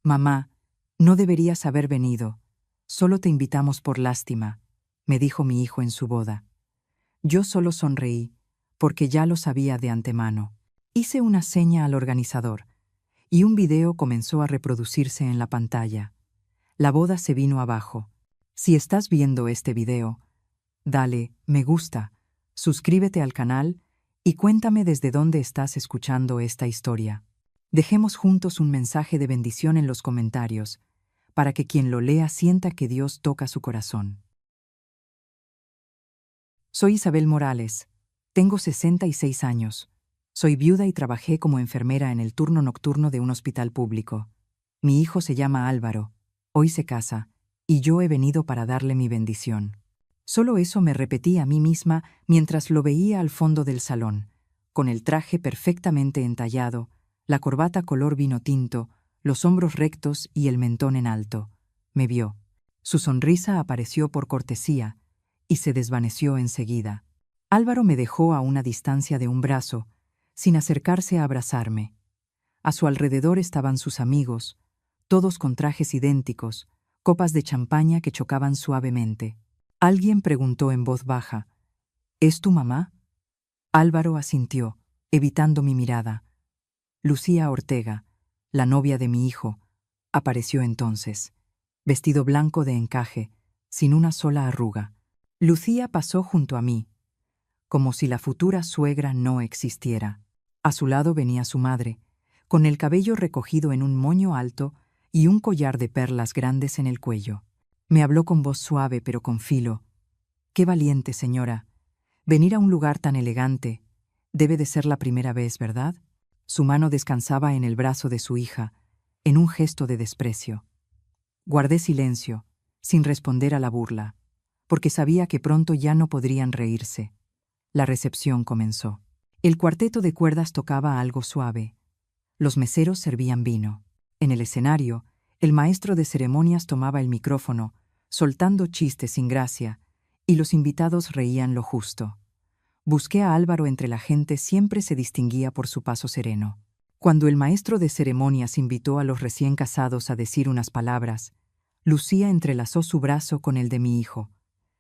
Mamá, no deberías haber venido. Solo te invitamos por lástima, me dijo mi hijo en su boda. Yo solo sonreí, porque ya lo sabía de antemano. Hice una seña al organizador, y un video comenzó a reproducirse en la pantalla. La boda se vino abajo. Si estás viendo este video, dale me gusta, suscríbete al canal y cuéntame desde dónde estás escuchando esta historia. Dejemos juntos un mensaje de bendición en los comentarios, para que quien lo lea sienta que Dios toca su corazón. Soy Isabel Morales. Tengo 66 años. Soy viuda y trabajé como enfermera en el turno nocturno de un hospital público. Mi hijo se llama Álvaro. Hoy se casa, y yo he venido para darle mi bendición. Solo eso me repetí a mí misma mientras lo veía al fondo del salón, con el traje perfectamente entallado, la corbata color vino tinto, los hombros rectos y el mentón en alto. Me vio. Su sonrisa apareció por cortesía y se desvaneció enseguida. Álvaro me dejó a una distancia de un brazo, sin acercarse a abrazarme. A su alrededor estaban sus amigos, todos con trajes idénticos, copas de champaña que chocaban suavemente. Alguien preguntó en voz baja, ¿es tu mamá? Álvaro asintió, evitando mi mirada. Lucía Ortega, la novia de mi hijo, apareció entonces, vestido blanco de encaje, sin una sola arruga. Lucía pasó junto a mí, como si la futura suegra no existiera. A su lado venía su madre, con el cabello recogido en un moño alto y un collar de perlas grandes en el cuello. Me habló con voz suave pero con filo. «Qué valiente, señora. Venir a un lugar tan elegante. Debe de ser la primera vez, ¿verdad?» Su mano descansaba en el brazo de su hija, en un gesto de desprecio. Guardé silencio, sin responder a la burla, porque sabía que pronto ya no podrían reírse. La recepción comenzó. El cuarteto de cuerdas tocaba algo suave. Los meseros servían vino. En el escenario, el maestro de ceremonias tomaba el micrófono, soltando chistes sin gracia, y los invitados reían lo justo. Busqué a Álvaro entre la gente, siempre se distinguía por su paso sereno. Cuando el maestro de ceremonias invitó a los recién casados a decir unas palabras, Lucía entrelazó su brazo con el de mi hijo.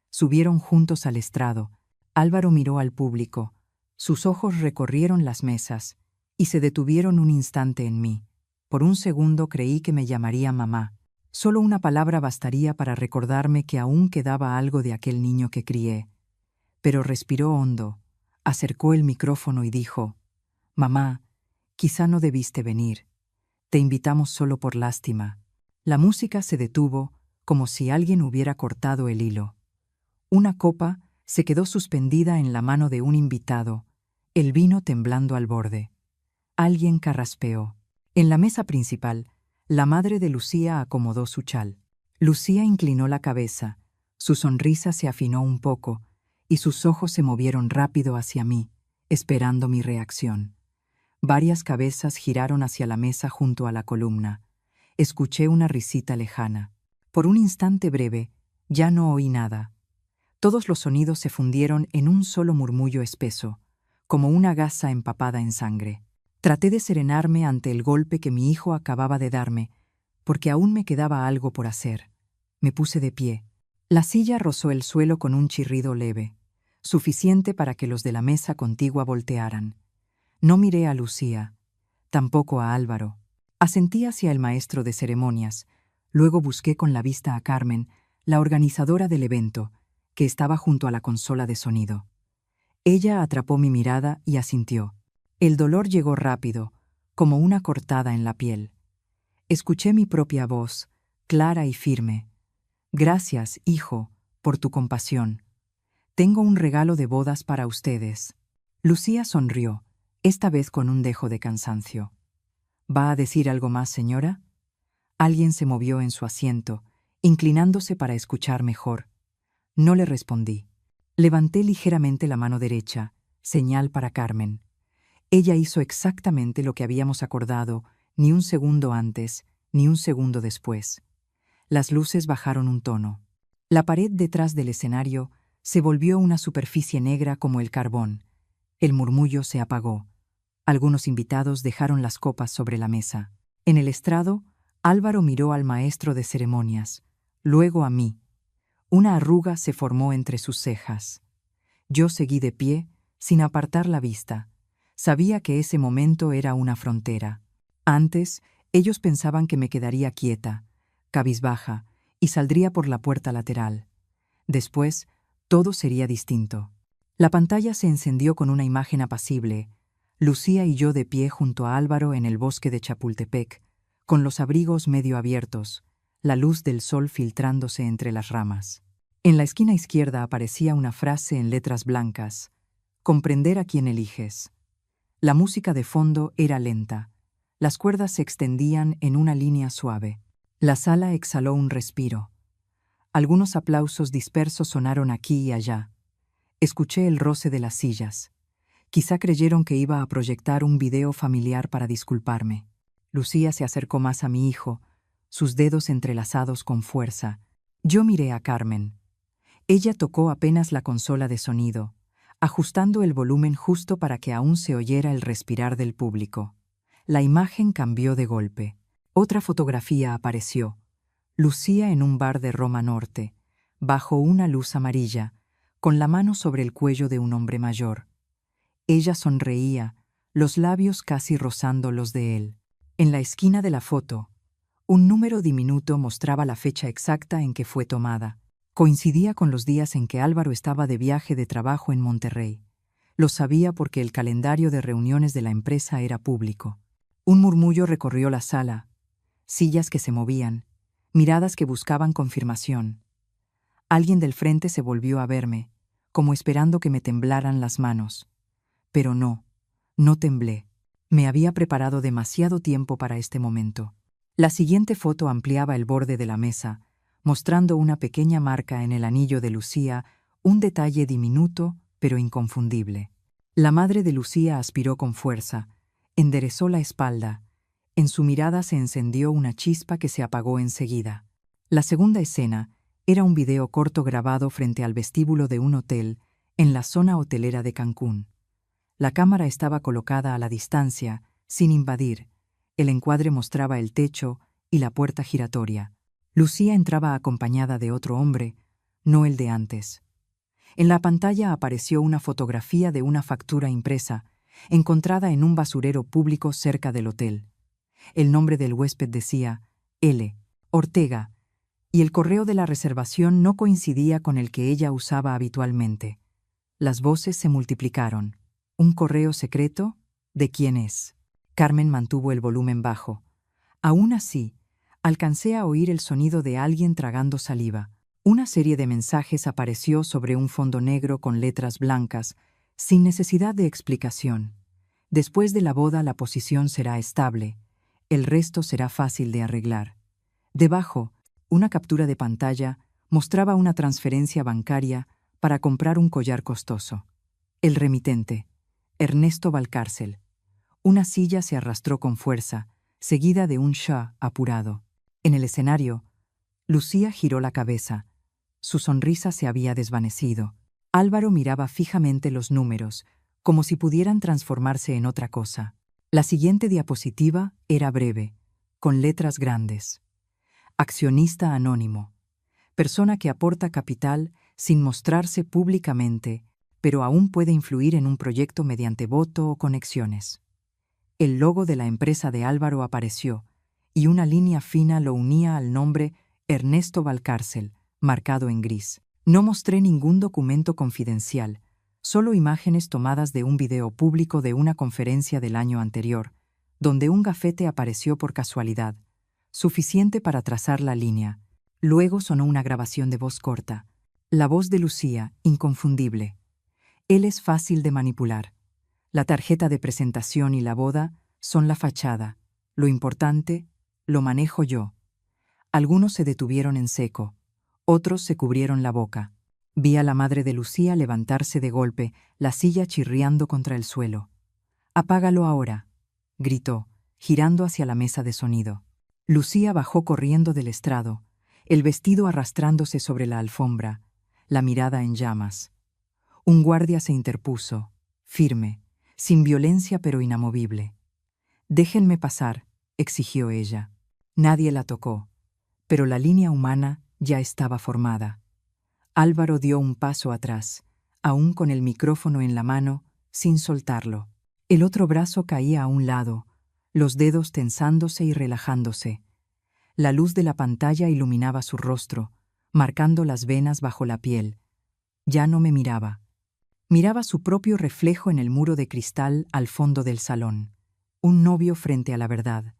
Subieron juntos al estrado. Álvaro miró al público. Sus ojos recorrieron las mesas y se detuvieron un instante en mí. Por un segundo creí que me llamaría mamá. Solo una palabra bastaría para recordarme que aún quedaba algo de aquel niño que crié. Pero respiró hondo, acercó el micrófono y dijo, «Mamá, quizá no debiste venir. Te invitamos solo por lástima». La música se detuvo, como si alguien hubiera cortado el hilo. Una copa se quedó suspendida en la mano de un invitado, el vino temblando al borde. Alguien carraspeó. En la mesa principal, la madre de Lucía acomodó su chal. Lucía inclinó la cabeza, su sonrisa se afinó un poco, y sus ojos se movieron rápido hacia mí, esperando mi reacción. Varias cabezas giraron hacia la mesa junto a la columna. Escuché una risita lejana. Por un instante breve, ya no oí nada. Todos los sonidos se fundieron en un solo murmullo espeso, como una gasa empapada en sangre. Traté de serenarme ante el golpe que mi hijo acababa de darme, porque aún me quedaba algo por hacer. Me puse de pie. La silla rozó el suelo con un chirrido leve, suficiente para que los de la mesa contigua voltearan. No miré a Lucía, tampoco a Álvaro. Asentí hacia el maestro de ceremonias. Luego busqué con la vista a Carmen, la organizadora del evento, que estaba junto a la consola de sonido. Ella atrapó mi mirada y asintió. El dolor llegó rápido, como una cortada en la piel. Escuché mi propia voz, clara y firme. «Gracias, hijo, por tu compasión. Tengo un regalo de bodas para ustedes». Lucía sonrió, esta vez con un dejo de cansancio. «¿Va a decir algo más, señora?» Alguien se movió en su asiento, inclinándose para escuchar mejor. No le respondí. Levanté ligeramente la mano derecha, señal para Carmen. Ella hizo exactamente lo que habíamos acordado, ni un segundo antes, ni un segundo después. Las luces bajaron un tono. La pared detrás del escenario se volvió una superficie negra como el carbón. El murmullo se apagó. Algunos invitados dejaron las copas sobre la mesa. En el estrado, Álvaro miró al maestro de ceremonias, luego a mí. Una arruga se formó entre sus cejas. Yo seguí de pie, sin apartar la vista. Sabía que ese momento era una frontera. Antes, ellos pensaban que me quedaría quieta, cabizbaja, y saldría por la puerta lateral. Después, todo sería distinto. La pantalla se encendió con una imagen apacible, Lucía y yo de pie junto a Álvaro en el bosque de Chapultepec, con los abrigos medio abiertos, la luz del sol filtrándose entre las ramas. En la esquina izquierda aparecía una frase en letras blancas: comprender a quien eliges. La música de fondo era lenta. Las cuerdas se extendían en una línea suave. La sala exhaló un respiro. Algunos aplausos dispersos sonaron aquí y allá. Escuché el roce de las sillas. Quizá creyeron que iba a proyectar un video familiar para disculparme. Lucía se acercó más a mi hijo, sus dedos entrelazados con fuerza. Yo miré a Carmen. Ella tocó apenas la consola de sonido, ajustando el volumen justo para que aún se oyera el respirar del público. La imagen cambió de golpe. Otra fotografía apareció. Lucía en un bar de Roma Norte, bajo una luz amarilla, con la mano sobre el cuello de un hombre mayor. Ella sonreía, los labios casi rozando los de él. En la esquina de la foto, un número diminuto mostraba la fecha exacta en que fue tomada. Coincidía con los días en que Álvaro estaba de viaje de trabajo en Monterrey. Lo sabía porque el calendario de reuniones de la empresa era público. Un murmullo recorrió la sala, sillas que se movían, miradas que buscaban confirmación. Alguien del frente se volvió a verme, como esperando que me temblaran las manos. Pero no temblé. Me había preparado demasiado tiempo para este momento. La siguiente foto ampliaba el borde de la mesa, mostrando una pequeña marca en el anillo de Lucía, un detalle diminuto pero inconfundible. La madre de Lucía aspiró con fuerza, enderezó la espalda. En su mirada se encendió una chispa que se apagó enseguida. La segunda escena era un video corto grabado frente al vestíbulo de un hotel en la zona hotelera de Cancún. La cámara estaba colocada a la distancia, sin invadir. El encuadre mostraba el techo y la puerta giratoria. Lucía entraba acompañada de otro hombre, no el de antes. En la pantalla apareció una fotografía de una factura impresa, encontrada en un basurero público cerca del hotel. El nombre del huésped decía L. Ortega, y el correo de la reservación no coincidía con el que ella usaba habitualmente. Las voces se multiplicaron. ¿Un correo secreto? ¿De quién es? Carmen mantuvo el volumen bajo. Aún así, alcancé a oír el sonido de alguien tragando saliva. Una serie de mensajes apareció sobre un fondo negro con letras blancas, sin necesidad de explicación. Después de la boda la posición será estable. El resto será fácil de arreglar. Debajo, una captura de pantalla mostraba una transferencia bancaria para comprar un collar costoso. El remitente, Ernesto Valcárcel. Una silla se arrastró con fuerza, seguida de un shah apurado. En el escenario, Lucía giró la cabeza. Su sonrisa se había desvanecido. Álvaro miraba fijamente los números, como si pudieran transformarse en otra cosa. La siguiente diapositiva era breve, con letras grandes. Accionista anónimo. Persona que aporta capital sin mostrarse públicamente, pero aún puede influir en un proyecto mediante voto o conexiones. El logo de la empresa de Álvaro apareció, y una línea fina lo unía al nombre Ernesto Valcárcel, marcado en gris. No mostré ningún documento confidencial, solo imágenes tomadas de un video público de una conferencia del año anterior, donde un gafete apareció por casualidad, suficiente para trazar la línea. Luego sonó una grabación de voz corta. La voz de Lucía, inconfundible. Él es fácil de manipular. La tarjeta de presentación y la boda son la fachada. Lo importante, lo manejo yo. Algunos se detuvieron en seco. Otros se cubrieron la boca. Vi a la madre de Lucía levantarse de golpe, la silla chirriando contra el suelo. «Apágalo ahora», gritó, girando hacia la mesa de sonido. Lucía bajó corriendo del estrado, el vestido arrastrándose sobre la alfombra, la mirada en llamas. Un guardia se interpuso, firme, sin violencia pero inamovible. «Déjenme pasar», exigió ella. Nadie la tocó, pero la línea humana ya estaba formada. Álvaro dio un paso atrás, aún con el micrófono en la mano, sin soltarlo. El otro brazo caía a un lado, los dedos tensándose y relajándose. La luz de la pantalla iluminaba su rostro, marcando las venas bajo la piel. Ya no me miraba. Miraba su propio reflejo en el muro de cristal al fondo del salón. Un novio frente a la verdad.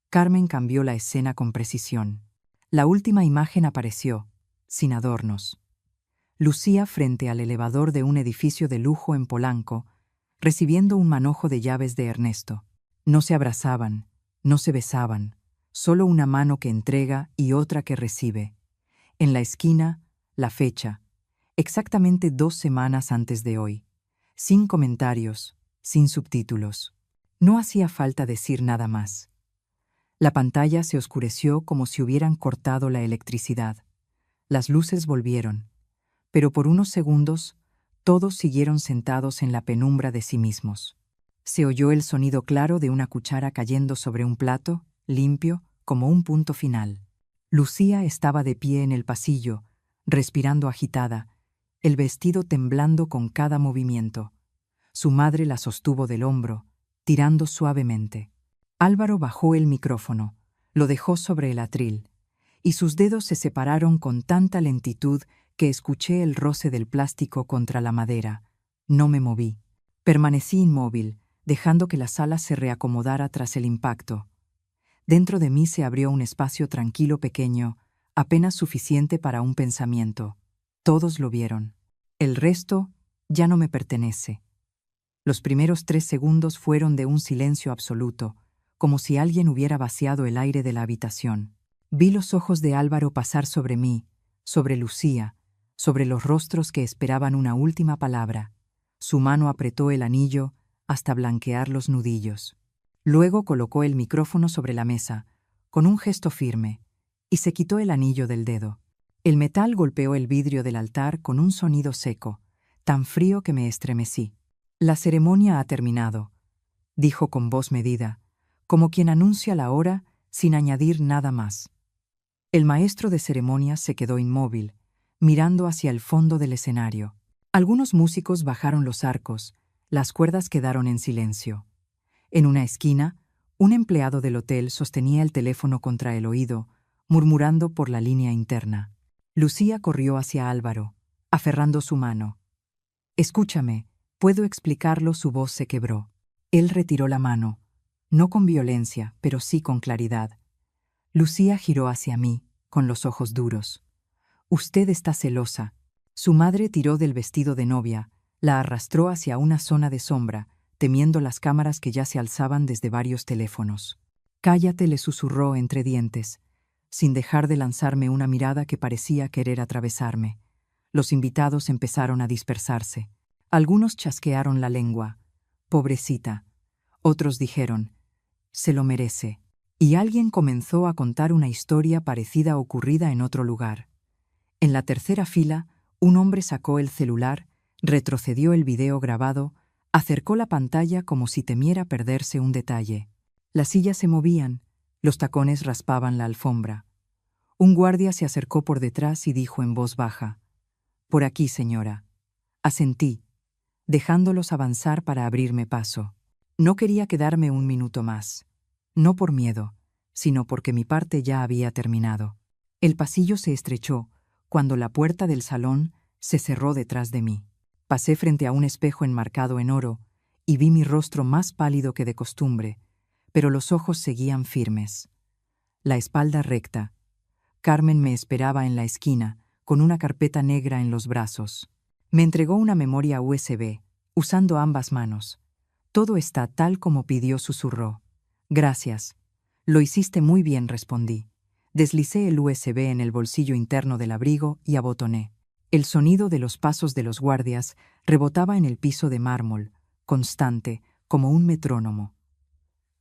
Carmen cambió la escena con precisión. La última imagen apareció, sin adornos. Lucía frente al elevador de un edificio de lujo en Polanco, recibiendo un manojo de llaves de Ernesto. No se abrazaban, no se besaban, solo una mano que entrega y otra que recibe. En la esquina, la fecha, exactamente 2 semanas antes de hoy. Sin comentarios, sin subtítulos. No hacía falta decir nada más. La pantalla se oscureció como si hubieran cortado la electricidad. Las luces volvieron, pero por unos segundos todos siguieron sentados en la penumbra de sí mismos. Se oyó el sonido claro de una cuchara cayendo sobre un plato, limpio, como un punto final. Lucía estaba de pie en el pasillo, respirando agitada, el vestido temblando con cada movimiento. Su madre la sostuvo del hombro, tirando suavemente. Álvaro bajó el micrófono, lo dejó sobre el atril, y sus dedos se separaron con tanta lentitud que escuché el roce del plástico contra la madera. No me moví. Permanecí inmóvil, dejando que la sala se reacomodara tras el impacto. Dentro de mí se abrió un espacio tranquilo pequeño, apenas suficiente para un pensamiento. Todos lo vieron. El resto ya no me pertenece. Los primeros 3 segundos fueron de un silencio absoluto, como si alguien hubiera vaciado el aire de la habitación. Vi los ojos de Álvaro pasar sobre mí, sobre Lucía, sobre los rostros que esperaban una última palabra. Su mano apretó el anillo hasta blanquear los nudillos. Luego colocó el micrófono sobre la mesa, con un gesto firme, y se quitó el anillo del dedo. El metal golpeó el vidrio del altar con un sonido seco, tan frío que me estremecí. «La ceremonia ha terminado», dijo con voz medida, como quien anuncia la hora sin añadir nada más. El maestro de ceremonias se quedó inmóvil, mirando hacia el fondo del escenario. Algunos músicos bajaron los arcos, las cuerdas quedaron en silencio. En una esquina, un empleado del hotel sostenía el teléfono contra el oído, murmurando por la línea interna. Lucía corrió hacia Álvaro, aferrando su mano. «Escúchame, puedo explicarlo», su voz se quebró. Él retiró la mano, no con violencia, pero sí con claridad. Lucía giró hacia mí, con los ojos duros. «Usted está celosa». Su madre tiró del vestido de novia, la arrastró hacia una zona de sombra, temiendo las cámaras que ya se alzaban desde varios teléfonos. «Cállate», le susurró entre dientes, sin dejar de lanzarme una mirada que parecía querer atravesarme. Los invitados empezaron a dispersarse. Algunos chasquearon la lengua. «Pobrecita». Otros dijeron, «Se lo merece». Y alguien comenzó a contar una historia parecida ocurrida en otro lugar. En la tercera fila, un hombre sacó el celular, retrocedió el video grabado, acercó la pantalla como si temiera perderse un detalle. Las sillas se movían, los tacones raspaban la alfombra. Un guardia se acercó por detrás y dijo en voz baja, «Por aquí, señora». Asentí, dejándolos avanzar para abrirme paso. No quería quedarme un minuto más. No por miedo, sino porque mi parte ya había terminado. El pasillo se estrechó cuando la puerta del salón se cerró detrás de mí. Pasé frente a un espejo enmarcado en oro y vi mi rostro más pálido que de costumbre, pero los ojos seguían firmes. La espalda recta. Carmen me esperaba en la esquina, con una carpeta negra en los brazos. Me entregó una memoria USB, usando ambas manos. «Todo está tal como pidió», susurró. «Gracias». «Lo hiciste muy bien», respondí. Deslicé el USB en el bolsillo interno del abrigo y abotoné. El sonido de los pasos de los guardias rebotaba en el piso de mármol, constante, como un metrónomo.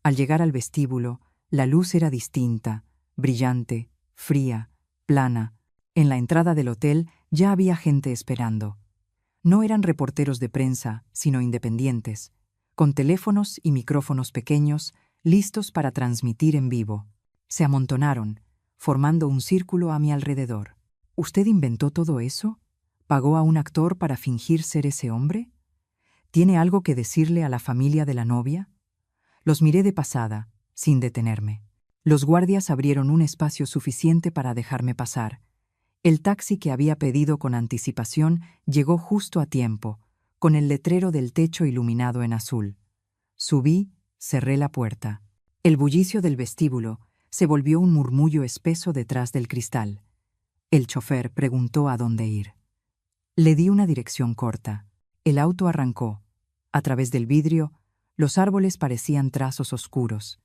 Al llegar al vestíbulo, la luz era distinta, brillante, fría, plana. En la entrada del hotel ya había gente esperando. No eran reporteros de prensa, sino independientes, con teléfonos y micrófonos pequeños, listos para transmitir en vivo. Se amontonaron, formando un círculo a mi alrededor. ¿Usted inventó todo eso? ¿Pagó a un actor para fingir ser ese hombre? ¿Tiene algo que decirle a la familia de la novia? Los miré de pasada, sin detenerme. Los guardias abrieron un espacio suficiente para dejarme pasar. El taxi que había pedido con anticipación llegó justo a tiempo, con el letrero del techo iluminado en azul. Subí, cerré la puerta. El bullicio del vestíbulo se volvió un murmullo espeso detrás del cristal. El chofer preguntó a dónde ir. Le di una dirección corta. El auto arrancó. A través del vidrio, los árboles parecían trazos oscuros,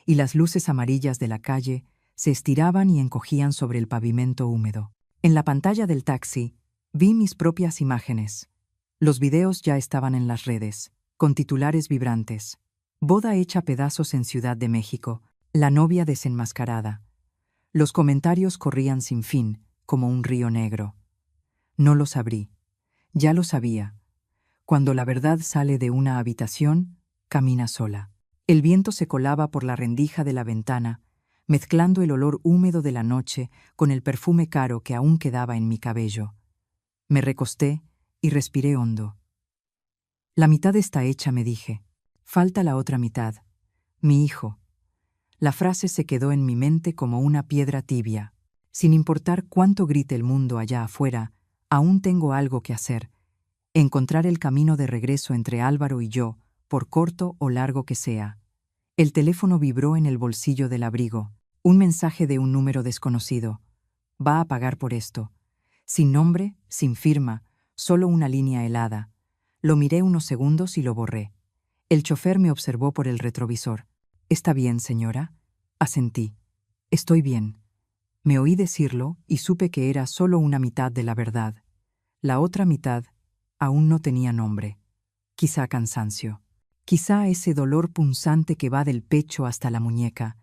y las luces amarillas de la calle se estiraban y encogían sobre el pavimento húmedo. En la pantalla del taxi, vi mis propias imágenes. Los videos ya estaban en las redes, con titulares vibrantes. Boda hecha pedazos en Ciudad de México, la novia desenmascarada. Los comentarios corrían sin fin, como un río negro. No los abrí. Ya lo sabía. Cuando la verdad sale de una habitación, camina sola. El viento se colaba por la rendija de la ventana, mezclando el olor húmedo de la noche con el perfume caro que aún quedaba en mi cabello. Me recosté y respiré hondo. La mitad está hecha, me dije. Falta la otra mitad. Mi hijo. La frase se quedó en mi mente como una piedra tibia. Sin importar cuánto grite el mundo allá afuera, aún tengo algo que hacer. Encontrar el camino de regreso entre Álvaro y yo, por corto o largo que sea. El teléfono vibró en el bolsillo del abrigo. Un mensaje de un número desconocido. Va a pagar por esto. Sin nombre, sin firma, solo una línea helada. Lo miré unos segundos y lo borré. El chofer me observó por el retrovisor. «¿Está bien, señora?» Asentí. «Estoy bien». Me oí decirlo y supe que era solo una mitad de la verdad. La otra mitad aún no tenía nombre. Quizá cansancio. Quizá ese dolor punzante que va del pecho hasta la muñeca.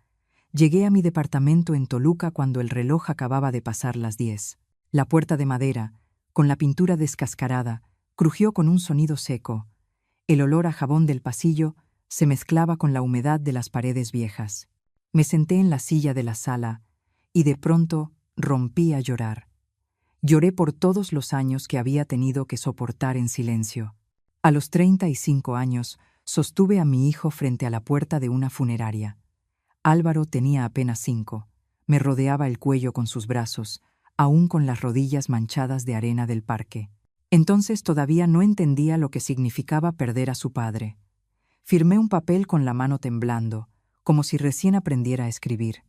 Llegué a mi departamento en Toluca cuando el reloj acababa de pasar las 10. La puerta de madera, con la pintura descascarada, crujió con un sonido seco. El olor a jabón del pasillo se mezclaba con la humedad de las paredes viejas. Me senté en la silla de la sala y de pronto rompí a llorar. Lloré por todos los años que había tenido que soportar en silencio. A los 35 años, sostuve a mi hijo frente a la puerta de una funeraria. Álvaro tenía apenas 5. Me rodeaba el cuello con sus brazos, aún con las rodillas manchadas de arena del parque. Entonces todavía no entendía lo que significaba perder a su padre. Firmé un papel con la mano temblando, como si recién aprendiera a escribir.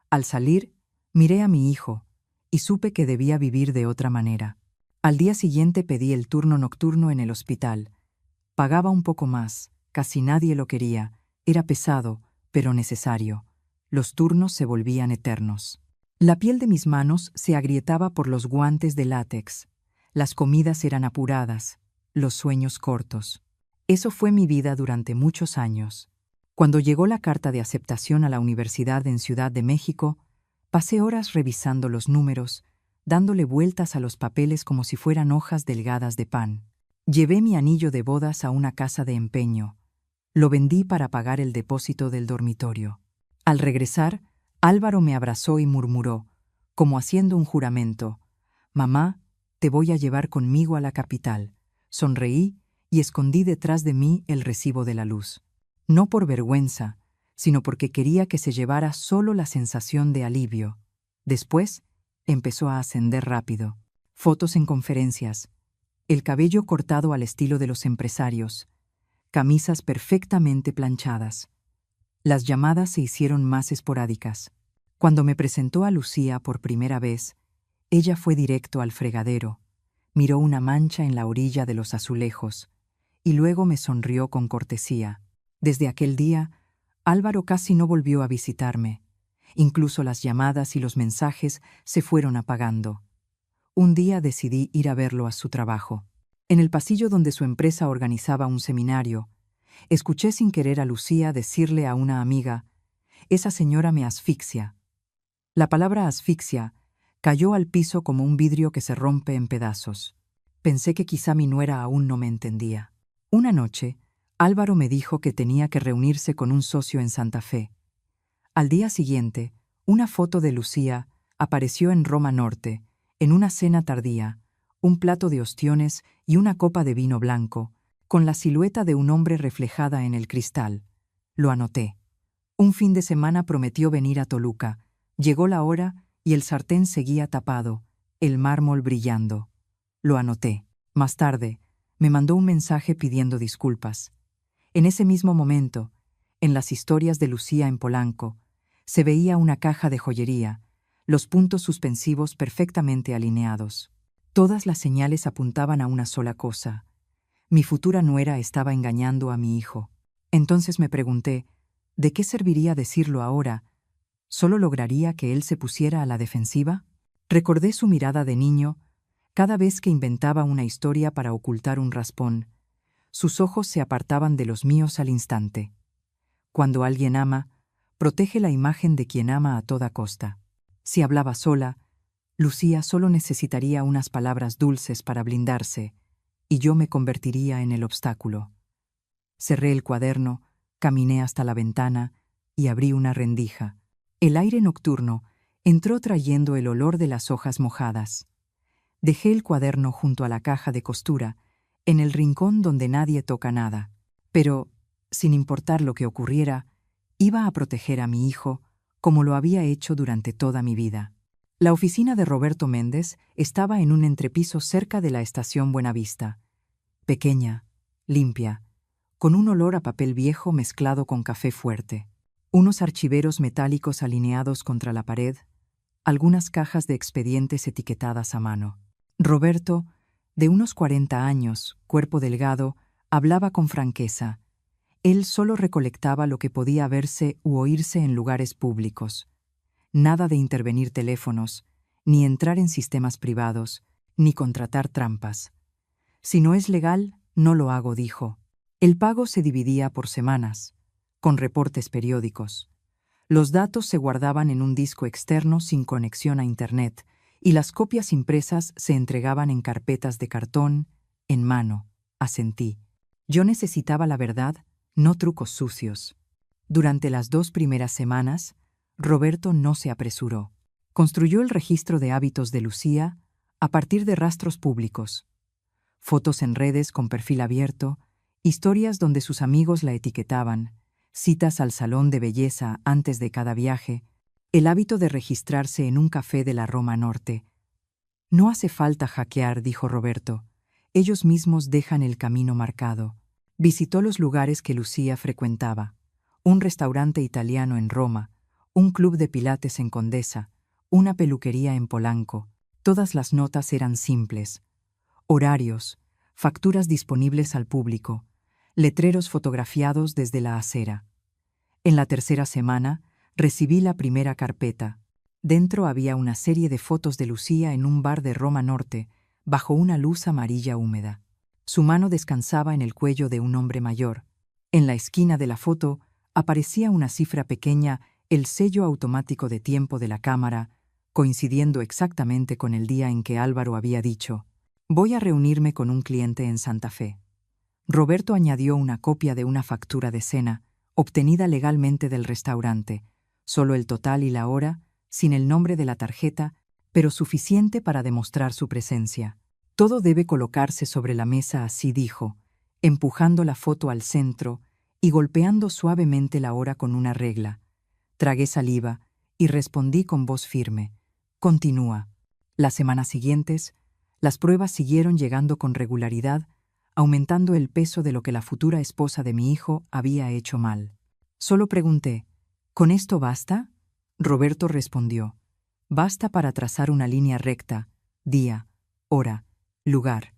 Al salir, miré a mi hijo y supe que debía vivir de otra manera. Al día siguiente pedí el turno nocturno en el hospital. Pagaba un poco más, casi nadie lo quería, era pesado, pero necesario. Los turnos se volvían eternos. La piel de mis manos se agrietaba por los guantes de látex. Las comidas eran apuradas, los sueños cortos. Eso fue mi vida durante muchos años. Cuando llegó la carta de aceptación a la universidad en Ciudad de México, pasé horas revisando los números, dándole vueltas a los papeles como si fueran hojas delgadas de pan. Llevé mi anillo de bodas a una casa de empeño. Lo vendí para pagar el depósito del dormitorio. Al regresar, Álvaro me abrazó y murmuró, como haciendo un juramento: «Mamá, te voy a llevar conmigo a la capital». Sonreí y escondí detrás de mí el recibo de la luz. No por vergüenza, sino porque quería que se llevara solo la sensación de alivio. Después, empezó a ascender rápido. Fotos en conferencias, el cabello cortado al estilo de los empresarios, camisas perfectamente planchadas. Las llamadas se hicieron más esporádicas. Cuando me presentó a Lucía por primera vez, ella fue directo al fregadero, miró una mancha en la orilla de los azulejos y luego me sonrió con cortesía. Desde aquel día, Álvaro casi no volvió a visitarme. Incluso las llamadas y los mensajes se fueron apagando. Un día decidí ir a verlo a su trabajo. En el pasillo donde su empresa organizaba un seminario, escuché sin querer a Lucía decirle a una amiga: «Esa señora me asfixia». La palabra asfixia cayó al piso como un vidrio que se rompe en pedazos. Pensé que quizá mi nuera aún no me entendía. Una noche, Álvaro me dijo que tenía que reunirse con un socio en Santa Fe. Al día siguiente, una foto de Lucía apareció en Roma Norte, en una cena tardía, un plato de ostiones y una copa de vino blanco, con la silueta de un hombre reflejada en el cristal. Lo anoté. Un fin de semana prometió venir a Toluca. Llegó la hora y el sartén seguía tapado, el mármol brillando. Lo anoté. Más tarde, me mandó un mensaje pidiendo disculpas. En ese mismo momento, en las historias de Lucía en Polanco, se veía una caja de joyería, los puntos suspensivos perfectamente alineados. Todas las señales apuntaban a una sola cosa. Mi futura nuera estaba engañando a mi hijo. Entonces me pregunté, ¿de qué serviría decirlo ahora? ¿Solo lograría que él se pusiera a la defensiva? Recordé su mirada de niño, cada vez que inventaba una historia para ocultar un raspón. Sus ojos se apartaban de los míos al instante. Cuando alguien ama, protege la imagen de quien ama a toda costa. Si hablaba sola, Lucía solo necesitaría unas palabras dulces para blindarse, y yo me convertiría en el obstáculo. Cerré el cuaderno, caminé hasta la ventana y abrí una rendija. El aire nocturno entró trayendo el olor de las hojas mojadas. Dejé el cuaderno junto a la caja de costura, en el rincón donde nadie toca nada. Pero, sin importar lo que ocurriera, iba a proteger a mi hijo como lo había hecho durante toda mi vida. La oficina de Roberto Méndez estaba en un entrepiso cerca de la estación Buenavista. Pequeña, limpia, con un olor a papel viejo mezclado con café fuerte. Unos archiveros metálicos alineados contra la pared, algunas cajas de expedientes etiquetadas a mano. Roberto, de unos 40 años, cuerpo delgado, hablaba con franqueza. Él solo recolectaba lo que podía verse u oírse en lugares públicos. Nada de intervenir teléfonos, ni entrar en sistemas privados, ni contratar trampas. Si no es legal, no lo hago, dijo. El pago se dividía por semanas, con reportes periódicos. Los datos se guardaban en un disco externo sin conexión a Internet, y las copias impresas se entregaban en carpetas de cartón, en mano. Asentí. Yo necesitaba la verdad, no trucos sucios. Durante las 2 primeras semanas, Roberto no se apresuró. Construyó el registro de hábitos de Lucía a partir de rastros públicos. Fotos en redes con perfil abierto, historias donde sus amigos la etiquetaban, citas al salón de belleza antes de cada viaje, el hábito de registrarse en un café de la Roma Norte. No hace falta hackear, dijo Roberto. Ellos mismos dejan el camino marcado. Visitó los lugares que Lucía frecuentaba. Un restaurante italiano en Roma, un club de pilates en Condesa, una peluquería en Polanco. Todas las notas eran simples. Horarios, facturas disponibles al público, letreros fotografiados desde la acera. En la tercera semana, recibí la primera carpeta. Dentro había una serie de fotos de Lucía en un bar de Roma Norte, bajo una luz amarilla húmeda. Su mano descansaba en el cuello de un hombre mayor. En la esquina de la foto aparecía una cifra pequeña, el sello automático de tiempo de la cámara, coincidiendo exactamente con el día en que Álvaro había dicho: «Voy a reunirme con un cliente en Santa Fe». Roberto añadió una copia de una factura de cena, obtenida legalmente del restaurante, solo el total y la hora, sin el nombre de la tarjeta, pero suficiente para demostrar su presencia. «Todo debe colocarse sobre la mesa», así dijo, empujando la foto al centro y golpeando suavemente la hora con una regla. Tragué saliva y respondí con voz firme: «Continúa». Las semanas siguientes, las pruebas siguieron llegando con regularidad, aumentando el peso de lo que la futura esposa de mi hijo había hecho mal. Solo pregunté: «¿Con esto basta?». Roberto respondió: «Basta para trazar una línea recta, día, hora, lugar,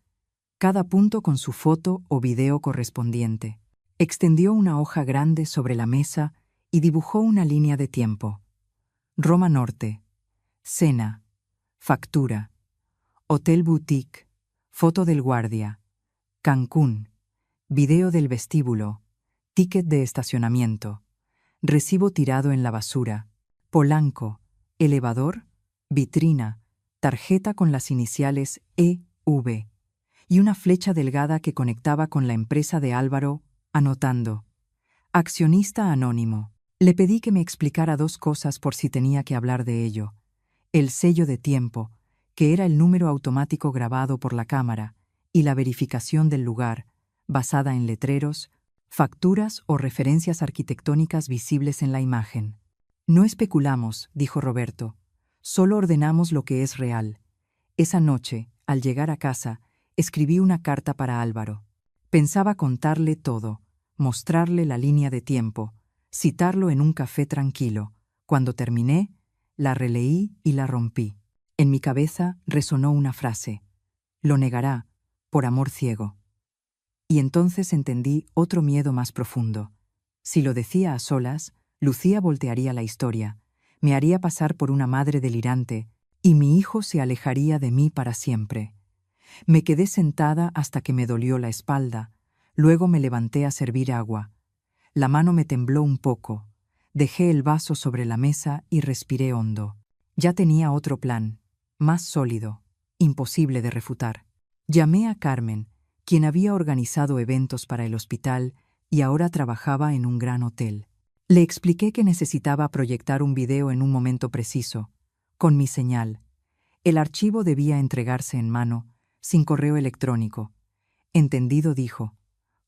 cada punto con su foto o video correspondiente». Extendió una hoja grande sobre la mesa y dibujó una línea de tiempo. Roma Norte, cena, factura, hotel boutique, foto del guardia, Cancún, video del vestíbulo, ticket de estacionamiento, recibo tirado en la basura, Polanco, elevador, vitrina, tarjeta con las iniciales EV y una flecha delgada que conectaba con la empresa de Álvaro, anotando: «Accionista anónimo». Le pedí que me explicara dos cosas por si tenía que hablar de ello: el sello de tiempo, que era el número automático grabado por la cámara, y la verificación del lugar, basada en letreros, facturas o referencias arquitectónicas visibles en la imagen. No especulamos, dijo Roberto, solo ordenamos lo que es real. Esa noche, al llegar a casa, escribí una carta para Álvaro. Pensaba contarle todo, mostrarle la línea de tiempo, citarlo en un café tranquilo. Cuando terminé, la releí y la rompí. En mi cabeza resonó una frase: lo negará, por amor ciego. Y entonces entendí otro miedo más profundo. Si lo decía a solas, Lucía voltearía la historia, me haría pasar por una madre delirante, y mi hijo se alejaría de mí para siempre. Me quedé sentada hasta que me dolió la espalda, luego me levanté a servir agua. La mano me tembló un poco, dejé el vaso sobre la mesa y respiré hondo. Ya tenía otro plan, más sólido, imposible de refutar. Llamé a Carmen, quien había organizado eventos para el hospital y ahora trabajaba en un gran hotel. Le expliqué que necesitaba proyectar un video en un momento preciso, con mi señal. El archivo debía entregarse en mano, sin correo electrónico. Entendido, dijo,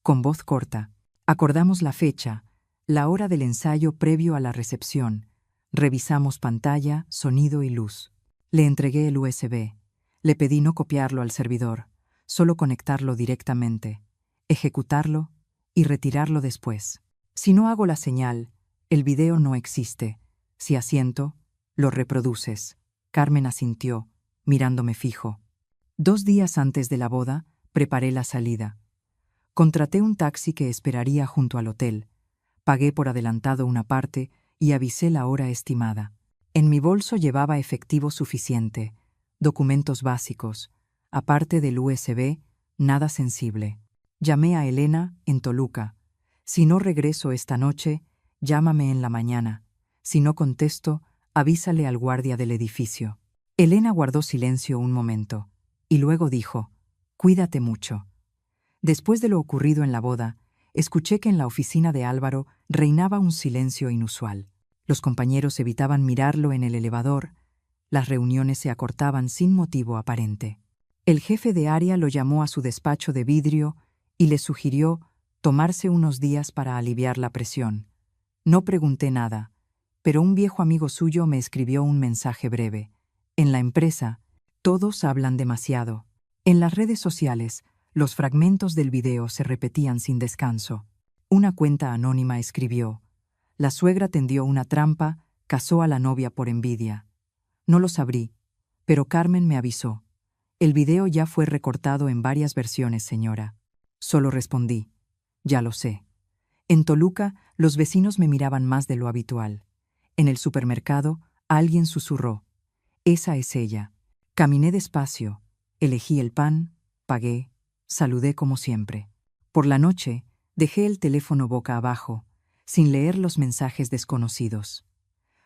con voz corta. Acordamos la fecha, la hora del ensayo previo a la recepción. Revisamos pantalla, sonido y luz. Le entregué el USB. Le pedí no copiarlo al servidor, solo conectarlo directamente, ejecutarlo y retirarlo después. Si no hago la señal, el video no existe. Si asiento, lo reproduces. Carmen asintió, mirándome fijo. 2 días antes de la boda, preparé la salida. Contraté un taxi que esperaría junto al hotel. Pagué por adelantado una parte y avisé la hora estimada. En mi bolso llevaba efectivo suficiente, documentos básicos. Aparte del USB, nada sensible. Llamé a Elena, en Toluca. Si no regreso esta noche, llámame en la mañana. Si no contesto, avísale al guardia del edificio. Elena guardó silencio un momento, y luego dijo: cuídate mucho. Después de lo ocurrido en la boda, escuché que en la oficina de Álvaro reinaba un silencio inusual. Los compañeros evitaban mirarlo en el elevador. Las reuniones se acortaban sin motivo aparente. El jefe de área lo llamó a su despacho de vidrio y le sugirió tomarse unos días para aliviar la presión. No pregunté nada, pero un viejo amigo suyo me escribió un mensaje breve. En la empresa, todos hablan demasiado. En las redes sociales, los fragmentos del video se repetían sin descanso. Una cuenta anónima escribió: la suegra tendió una trampa, casó a la novia por envidia. No los abrí, pero Carmen me avisó. El video ya fue recortado en varias versiones, señora. Solo respondí: ya lo sé. En Toluca, los vecinos me miraban más de lo habitual. En el supermercado, alguien susurró: esa es ella. Caminé despacio, elegí el pan, pagué, saludé como siempre. Por la noche, dejé el teléfono boca abajo, sin leer los mensajes desconocidos.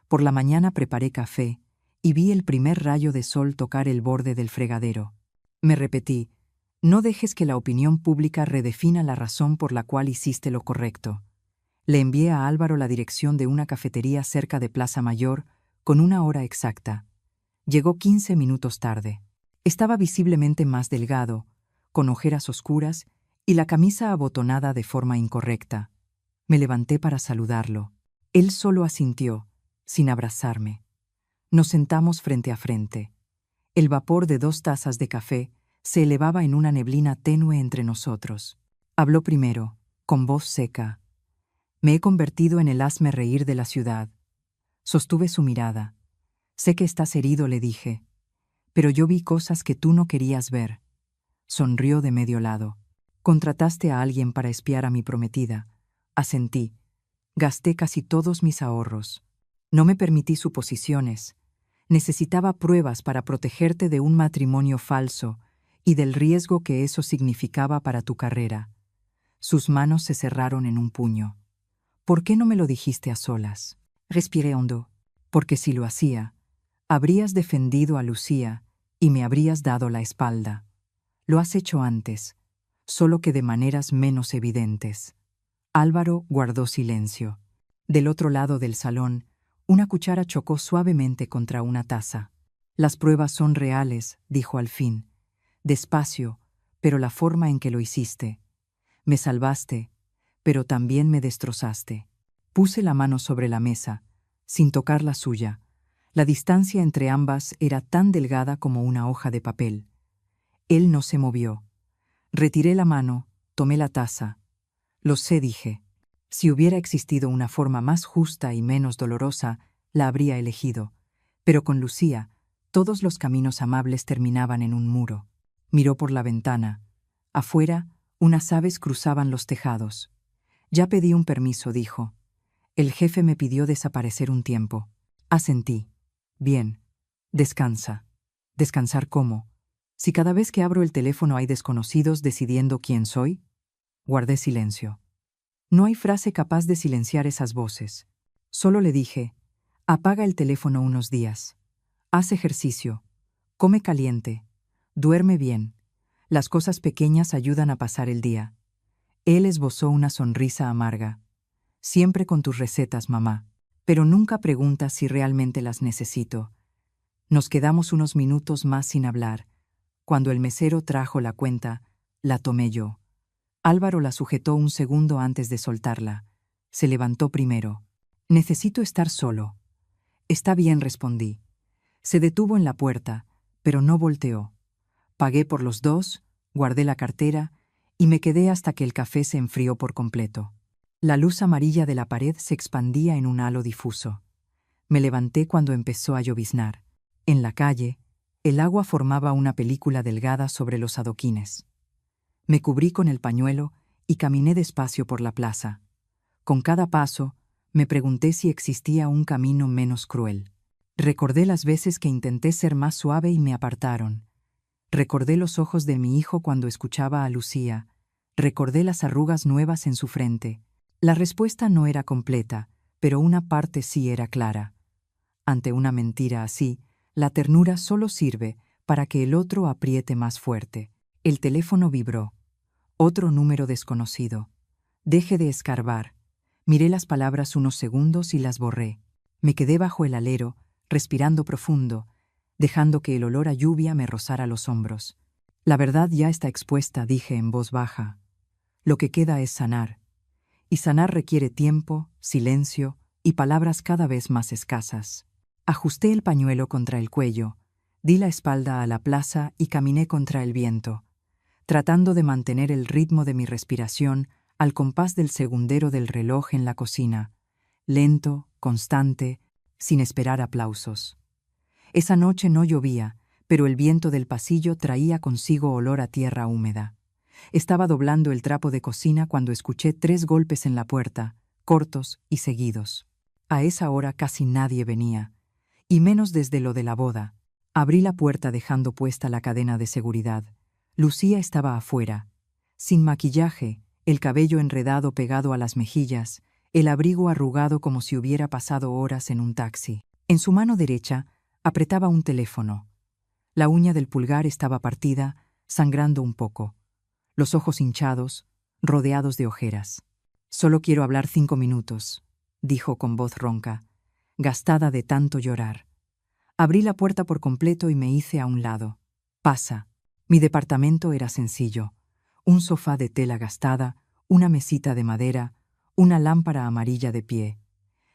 Por la mañana preparé café y vi el primer rayo de sol tocar el borde del fregadero. Me repetí: no dejes que la opinión pública redefina la razón por la cual hiciste lo correcto. Le envié a Álvaro la dirección de una cafetería cerca de Plaza Mayor con una hora exacta. Llegó 15 minutos tarde. Estaba visiblemente más delgado, con ojeras oscuras y la camisa abotonada de forma incorrecta. Me levanté para saludarlo. Él solo asintió, sin abrazarme. Nos sentamos frente a frente. El vapor de 2 tazas de café se elevaba en una neblina tenue entre nosotros. Habló primero, con voz seca. Me he convertido en el hazmerreír de la ciudad. Sostuve su mirada. Sé que estás herido, le dije, pero yo vi cosas que tú no querías ver. Sonrió de medio lado. Contrataste a alguien para espiar a mi prometida. Asentí. Gasté casi todos mis ahorros. No me permití suposiciones. Necesitaba pruebas para protegerte de un matrimonio falso y del riesgo que eso significaba para tu carrera. Sus manos se cerraron en un puño. ¿Por qué no me lo dijiste a solas? Respiré hondo. Porque si lo hacía, habrías defendido a Lucía y me habrías dado la espalda. Lo has hecho antes, solo que de maneras menos evidentes. Álvaro guardó silencio. Del otro lado del salón, una cuchara chocó suavemente contra una taza. Las pruebas son reales, dijo al fin. Despacio, pero la forma en que lo hiciste. Me salvaste, pero también me destrozaste. Puse la mano sobre la mesa, sin tocar la suya. La distancia entre ambas era tan delgada como una hoja de papel. Él no se movió. Retiré la mano, tomé la taza. Lo sé, dije. Si hubiera existido una forma más justa y menos dolorosa, la habría elegido. Pero con Lucía, todos los caminos amables terminaban en un muro. Miró por la ventana. Afuera, unas aves cruzaban los tejados. Ya pedí un permiso, dijo. El jefe me pidió desaparecer un tiempo. Asentí. Bien. Descansa. ¿Descansar cómo? Si cada vez que abro el teléfono hay desconocidos decidiendo quién soy. Guardé silencio. No hay frase capaz de silenciar esas voces. Solo le dije, apaga el teléfono unos días. Haz ejercicio. Come caliente. Duerme bien. Las cosas pequeñas ayudan a pasar el día. Él esbozó una sonrisa amarga. Siempre con tus recetas, mamá. Pero nunca preguntas si realmente las necesito. Nos quedamos unos minutos más sin hablar. Cuando el mesero trajo la cuenta, la tomé yo. Álvaro la sujetó un segundo antes de soltarla. Se levantó primero. Necesito estar solo. Está bien, respondí. Se detuvo en la puerta, pero no volteó. Pagué por los dos, guardé la cartera y me quedé hasta que el café se enfrió por completo. La luz amarilla de la pared se expandía en un halo difuso. Me levanté cuando empezó a lloviznar. En la calle, el agua formaba una película delgada sobre los adoquines. Me cubrí con el pañuelo y caminé despacio por la plaza. Con cada paso, me pregunté si existía un camino menos cruel. Recordé las veces que intenté ser más suave y me apartaron. Recordé los ojos de mi hijo cuando escuchaba a Lucía. Recordé las arrugas nuevas en su frente. La respuesta no era completa, pero una parte sí era clara. Ante una mentira así, la ternura solo sirve para que el otro apriete más fuerte. El teléfono vibró. Otro número desconocido. Dejé de escarbar. Miré las palabras unos segundos y las borré. Me quedé bajo el alero, respirando profundo, dejando que el olor a lluvia me rozara los hombros. La verdad ya está expuesta, dije en voz baja. Lo que queda es sanar. Y sanar requiere tiempo, silencio y palabras cada vez más escasas. Ajusté el pañuelo contra el cuello, di la espalda a la plaza y caminé contra el viento, tratando de mantener el ritmo de mi respiración al compás del segundero del reloj en la cocina, lento, constante, sin esperar aplausos. Esa noche no llovía, pero el viento del pasillo traía consigo olor a tierra húmeda. Estaba doblando el trapo de cocina cuando escuché 3 golpes en la puerta, cortos y seguidos. A esa hora casi nadie venía, y menos desde lo de la boda. Abrí la puerta dejando puesta la cadena de seguridad. Lucía estaba afuera, sin maquillaje, el cabello enredado pegado a las mejillas, el abrigo arrugado como si hubiera pasado horas en un taxi. En su mano derecha apretaba un teléfono. La uña del pulgar estaba partida, sangrando un poco. Los ojos hinchados, rodeados de ojeras. «Solo quiero hablar 5 minutos», dijo con voz ronca, gastada de tanto llorar. Abrí la puerta por completo y me hice a un lado. «Pasa». Mi departamento era sencillo. Un sofá de tela gastada, una mesita de madera, una lámpara amarilla de pie.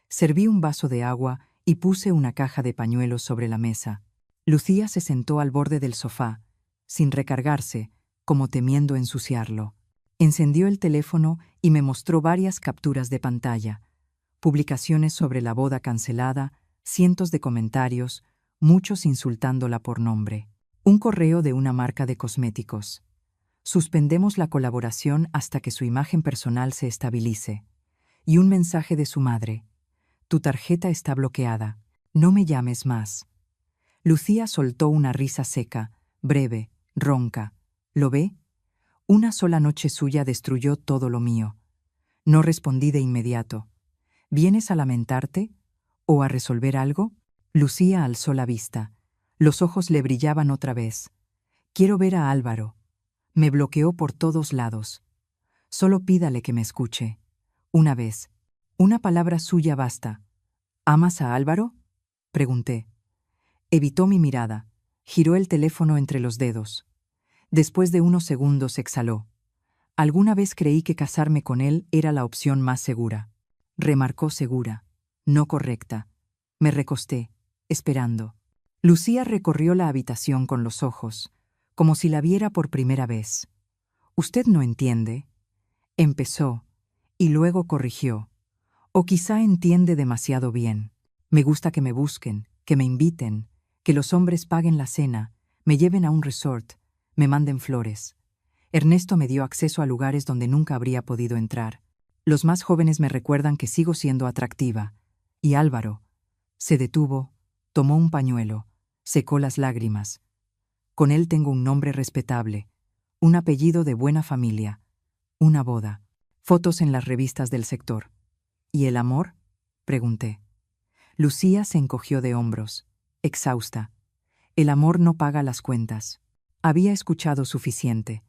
Serví un vaso de agua y puse una caja de pañuelos sobre la mesa. Lucía se sentó al borde del sofá, sin recargarse, como temiendo ensuciarlo. Encendió el teléfono y me mostró varias capturas de pantalla, publicaciones sobre la boda cancelada, cientos de comentarios, muchos insultándola por nombre. Un correo de una marca de cosméticos. Suspendemos la colaboración hasta que su imagen personal se estabilice. Y un mensaje de su madre. Tu tarjeta está bloqueada. No me llames más. Lucía soltó una risa seca, breve, ronca. ¿Lo ve? Una sola noche suya destruyó todo lo mío. No respondí de inmediato. ¿Vienes a lamentarte? ¿O a resolver algo? Lucía alzó la vista. Los ojos le brillaban otra vez. Quiero ver a Álvaro. Me bloqueó por todos lados. Solo pídale que me escuche. Una vez. Una palabra suya basta. ¿Amas a Álvaro? Pregunté. Evitó mi mirada. Giró el teléfono entre los dedos. Después de unos segundos exhaló. Alguna vez creí que casarme con él era la opción más segura. Remarcó segura, no correcta. Me recosté, esperando. Lucía recorrió la habitación con los ojos, como si la viera por primera vez. «Usted no entiende», empezó, y luego corrigió. «O quizá entiende demasiado bien. Me gusta que me busquen, que me inviten, que los hombres paguen la cena, me lleven a un resort, me manden flores. Ernesto me dio acceso a lugares donde nunca habría podido entrar. Los más jóvenes me recuerdan que sigo siendo atractiva. Y Álvaro». Se detuvo, tomó un pañuelo, secó las lágrimas. «Con él tengo un nombre respetable, un apellido de buena familia, una boda, fotos en las revistas del sector». «¿Y el amor?», pregunté. Lucía se encogió de hombros, exhausta. «El amor no paga las cuentas». Había escuchado suficiente.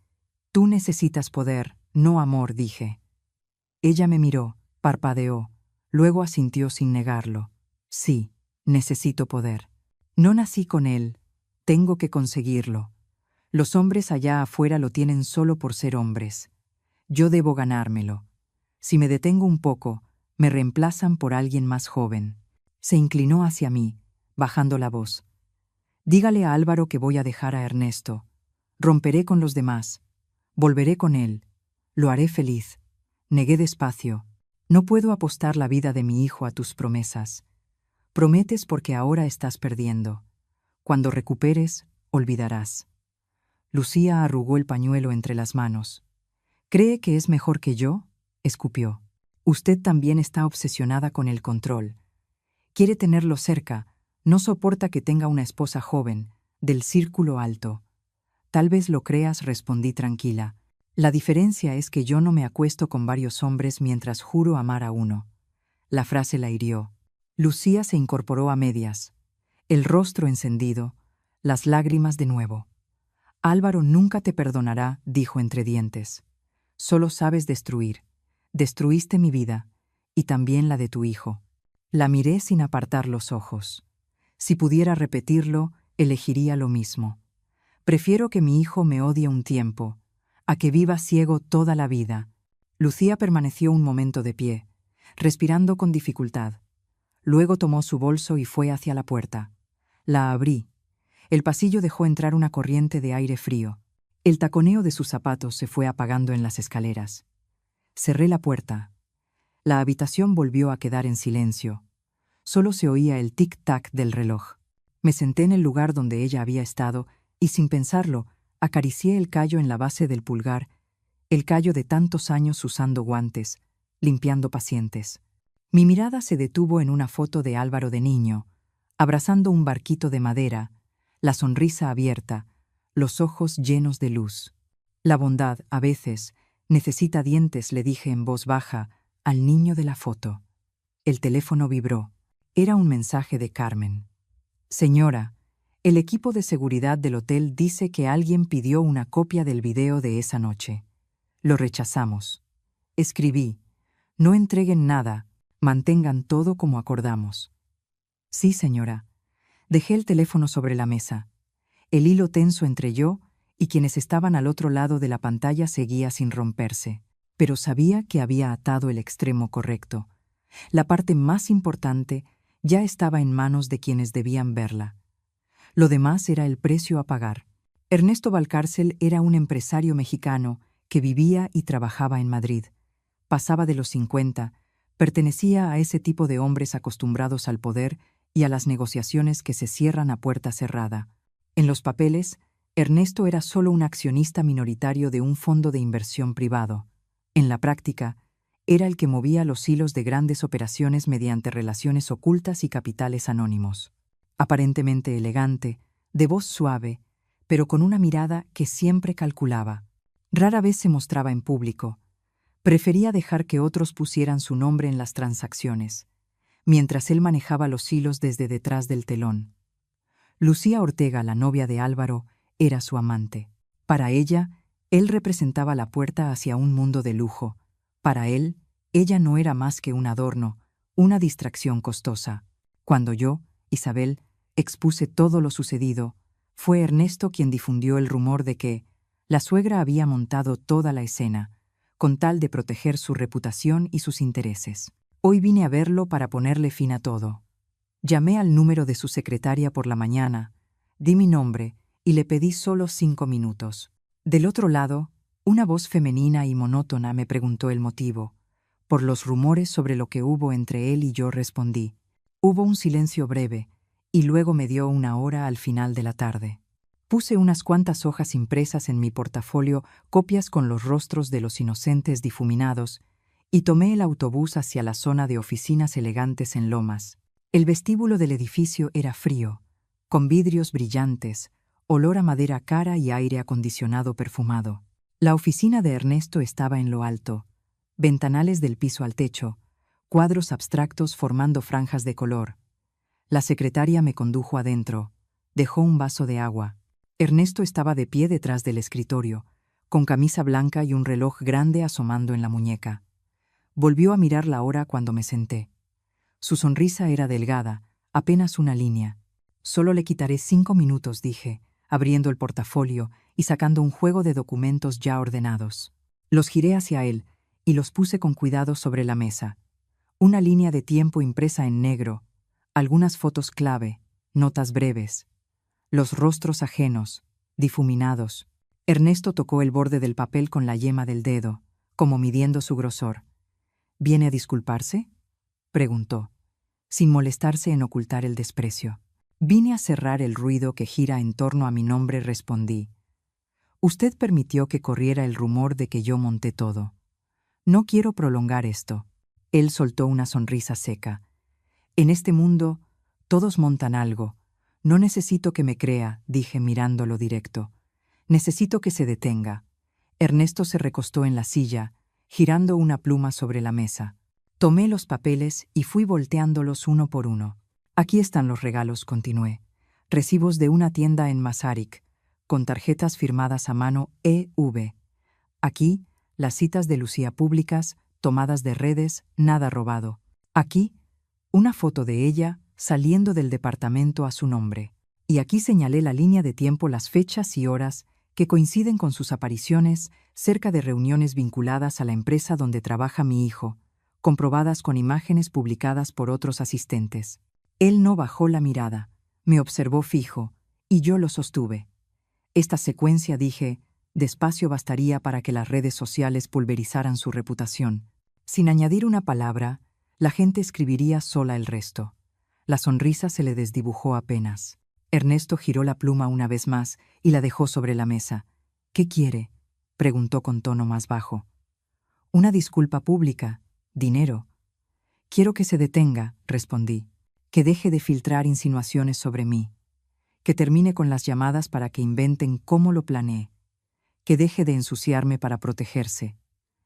«Tú necesitas poder, no amor», dije. Ella me miró, parpadeó, luego asintió sin negarlo. «Sí, necesito poder. No nací con él, tengo que conseguirlo. Los hombres allá afuera lo tienen solo por ser hombres. Yo debo ganármelo. Si me detengo un poco, me reemplazan por alguien más joven». Se inclinó hacia mí, bajando la voz. «Dígale a Álvaro que voy a dejar a Ernesto. Romperé con los demás. Volveré con él. Lo haré feliz». Negué despacio. «No puedo apostar la vida de mi hijo a tus promesas. Prometes porque ahora estás perdiendo. Cuando recuperes, olvidarás». Lucía arrugó el pañuelo entre las manos. «¿Cree que es mejor que yo?», escupió. «Usted también está obsesionada con el control. Quiere tenerlo cerca, no soporta que tenga una esposa joven, del círculo alto». «Tal vez lo creas», respondí tranquila. «La diferencia es que yo no me acuesto con varios hombres mientras juro amar a uno». La frase la hirió. Lucía se incorporó a medias, el rostro encendido, las lágrimas de nuevo. «Álvaro nunca te perdonará», dijo entre dientes. «Solo sabes destruir. Destruiste mi vida, y también la de tu hijo». La miré sin apartar los ojos. Si pudiera repetirlo, elegiría lo mismo. Prefiero que mi hijo me odie un tiempo, a que viva ciego toda la vida. Lucía permaneció un momento de pie, respirando con dificultad. Luego tomó su bolso y fue hacia la puerta. La abrí. El pasillo dejó entrar una corriente de aire frío. El taconeo de sus zapatos se fue apagando en las escaleras. Cerré la puerta. La habitación volvió a quedar en silencio. Solo se oía el tic-tac del reloj. Me senté en el lugar donde ella había estado y, sin pensarlo, acaricié el callo en la base del pulgar, el callo de tantos años usando guantes, limpiando pacientes. Mi mirada se detuvo en una foto de Álvaro de niño, abrazando un barquito de madera, la sonrisa abierta, los ojos llenos de luz. «La bondad, a veces, necesita dientes», le dije en voz baja al niño de la foto. El teléfono vibró. Era un mensaje de Carmen. «Señora, el equipo de seguridad del hotel dice que alguien pidió una copia del video de esa noche. Lo rechazamos». Escribí: «No entreguen nada, mantengan todo como acordamos». «Sí, señora». Dejé el teléfono sobre la mesa. El hilo tenso entre yo y quienes estaban al otro lado de la pantalla seguía sin romperse, pero sabía que había atado el extremo correcto. La parte más importante ya estaba en manos de quienes debían verla. Lo demás era el precio a pagar. Ernesto Valcárcel era un empresario mexicano que vivía y trabajaba en Madrid. Pasaba de los 50, pertenecía a ese tipo de hombres acostumbrados al poder y a las negociaciones que se cierran a puerta cerrada. En los papeles, Ernesto era solo un accionista minoritario de un fondo de inversión privado. En la práctica, era el que movía los hilos de grandes operaciones mediante relaciones ocultas y capitales anónimos. Aparentemente elegante, de voz suave, pero con una mirada que siempre calculaba. Rara vez se mostraba en público. Prefería dejar que otros pusieran su nombre en las transacciones, mientras él manejaba los hilos desde detrás del telón. Lucía Ortega, la novia de Álvaro, era su amante. Para ella, él representaba la puerta hacia un mundo de lujo. Para él, Ella no era más que un adorno, una distracción costosa. Cuando yo, Isabel, expuse todo lo sucedido, fue Ernesto quien difundió el rumor de que la suegra había montado toda la escena, con tal de proteger su reputación y sus intereses. Hoy vine a verlo para ponerle fin a todo. Llamé al número de su secretaria por la mañana, di mi nombre y le pedí solo 5 minutos. Del otro lado, una voz femenina y monótona me preguntó el motivo. Por los rumores sobre lo que hubo entre él y yo respondí. Hubo un silencio breve, y luego me dio una hora al final de la tarde. Puse unas cuantas hojas impresas en mi portafolio, copias con los rostros de los inocentes difuminados, y tomé el autobús hacia la zona de oficinas elegantes en Lomas. El vestíbulo del edificio era frío, con vidrios brillantes, olor a madera cara y aire acondicionado perfumado. La oficina de Ernesto estaba en lo alto, ventanales del piso al techo, cuadros abstractos formando franjas de color. La secretaria me condujo adentro, dejó un vaso de agua. Ernesto estaba de pie detrás del escritorio, con camisa blanca y un reloj grande asomando en la muñeca. Volvió a mirar la hora cuando me senté. Su sonrisa era delgada, apenas una línea. Solo le quitaré 5 minutos, dije, abriendo el portafolio y sacando un juego de documentos ya ordenados. Los giré hacia él y los puse con cuidado sobre la mesa. Una línea de tiempo impresa en negro, algunas fotos clave, notas breves. Los rostros ajenos, difuminados. Ernesto tocó el borde del papel con la yema del dedo, como midiendo su grosor. ¿Viene a disculparse?, preguntó, sin molestarse en ocultar el desprecio. Vine a cerrar el ruido que gira en torno a mi nombre, respondí. Usted permitió que corriera el rumor de que yo monté todo. No quiero prolongar esto. Él soltó una sonrisa seca. En este mundo, todos montan algo. No necesito que me crea, dije mirándolo directo. Necesito que se detenga. Ernesto se recostó en la silla, girando una pluma sobre la mesa. Tomé los papeles y fui volteándolos uno por uno. Aquí están los regalos, continué. Recibos de una tienda en Masaryk, con tarjetas firmadas a mano EV. Aquí, las citas de Lucía públicas, tomadas de redes, nada robado. Aquí, una foto de ella saliendo del departamento a su nombre. Y aquí señalé la línea de tiempo, las fechas y horas que coinciden con sus apariciones cerca de reuniones vinculadas a la empresa donde trabaja mi hijo, comprobadas con imágenes publicadas por otros asistentes. Él no bajó la mirada, me observó fijo, y yo lo sostuve. Esta secuencia, dije, despacio bastaría para que las redes sociales pulverizaran su reputación. Sin añadir una palabra, la gente escribiría sola el resto. La sonrisa se le desdibujó apenas. Ernesto giró la pluma una vez más y la dejó sobre la mesa. ¿Qué quiere?, preguntó con tono más bajo. Una disculpa pública, dinero. Quiero que se detenga, respondí, que deje de filtrar insinuaciones sobre mí, que termine con las llamadas para que inventen cómo lo planeé, que deje de ensuciarme para protegerse.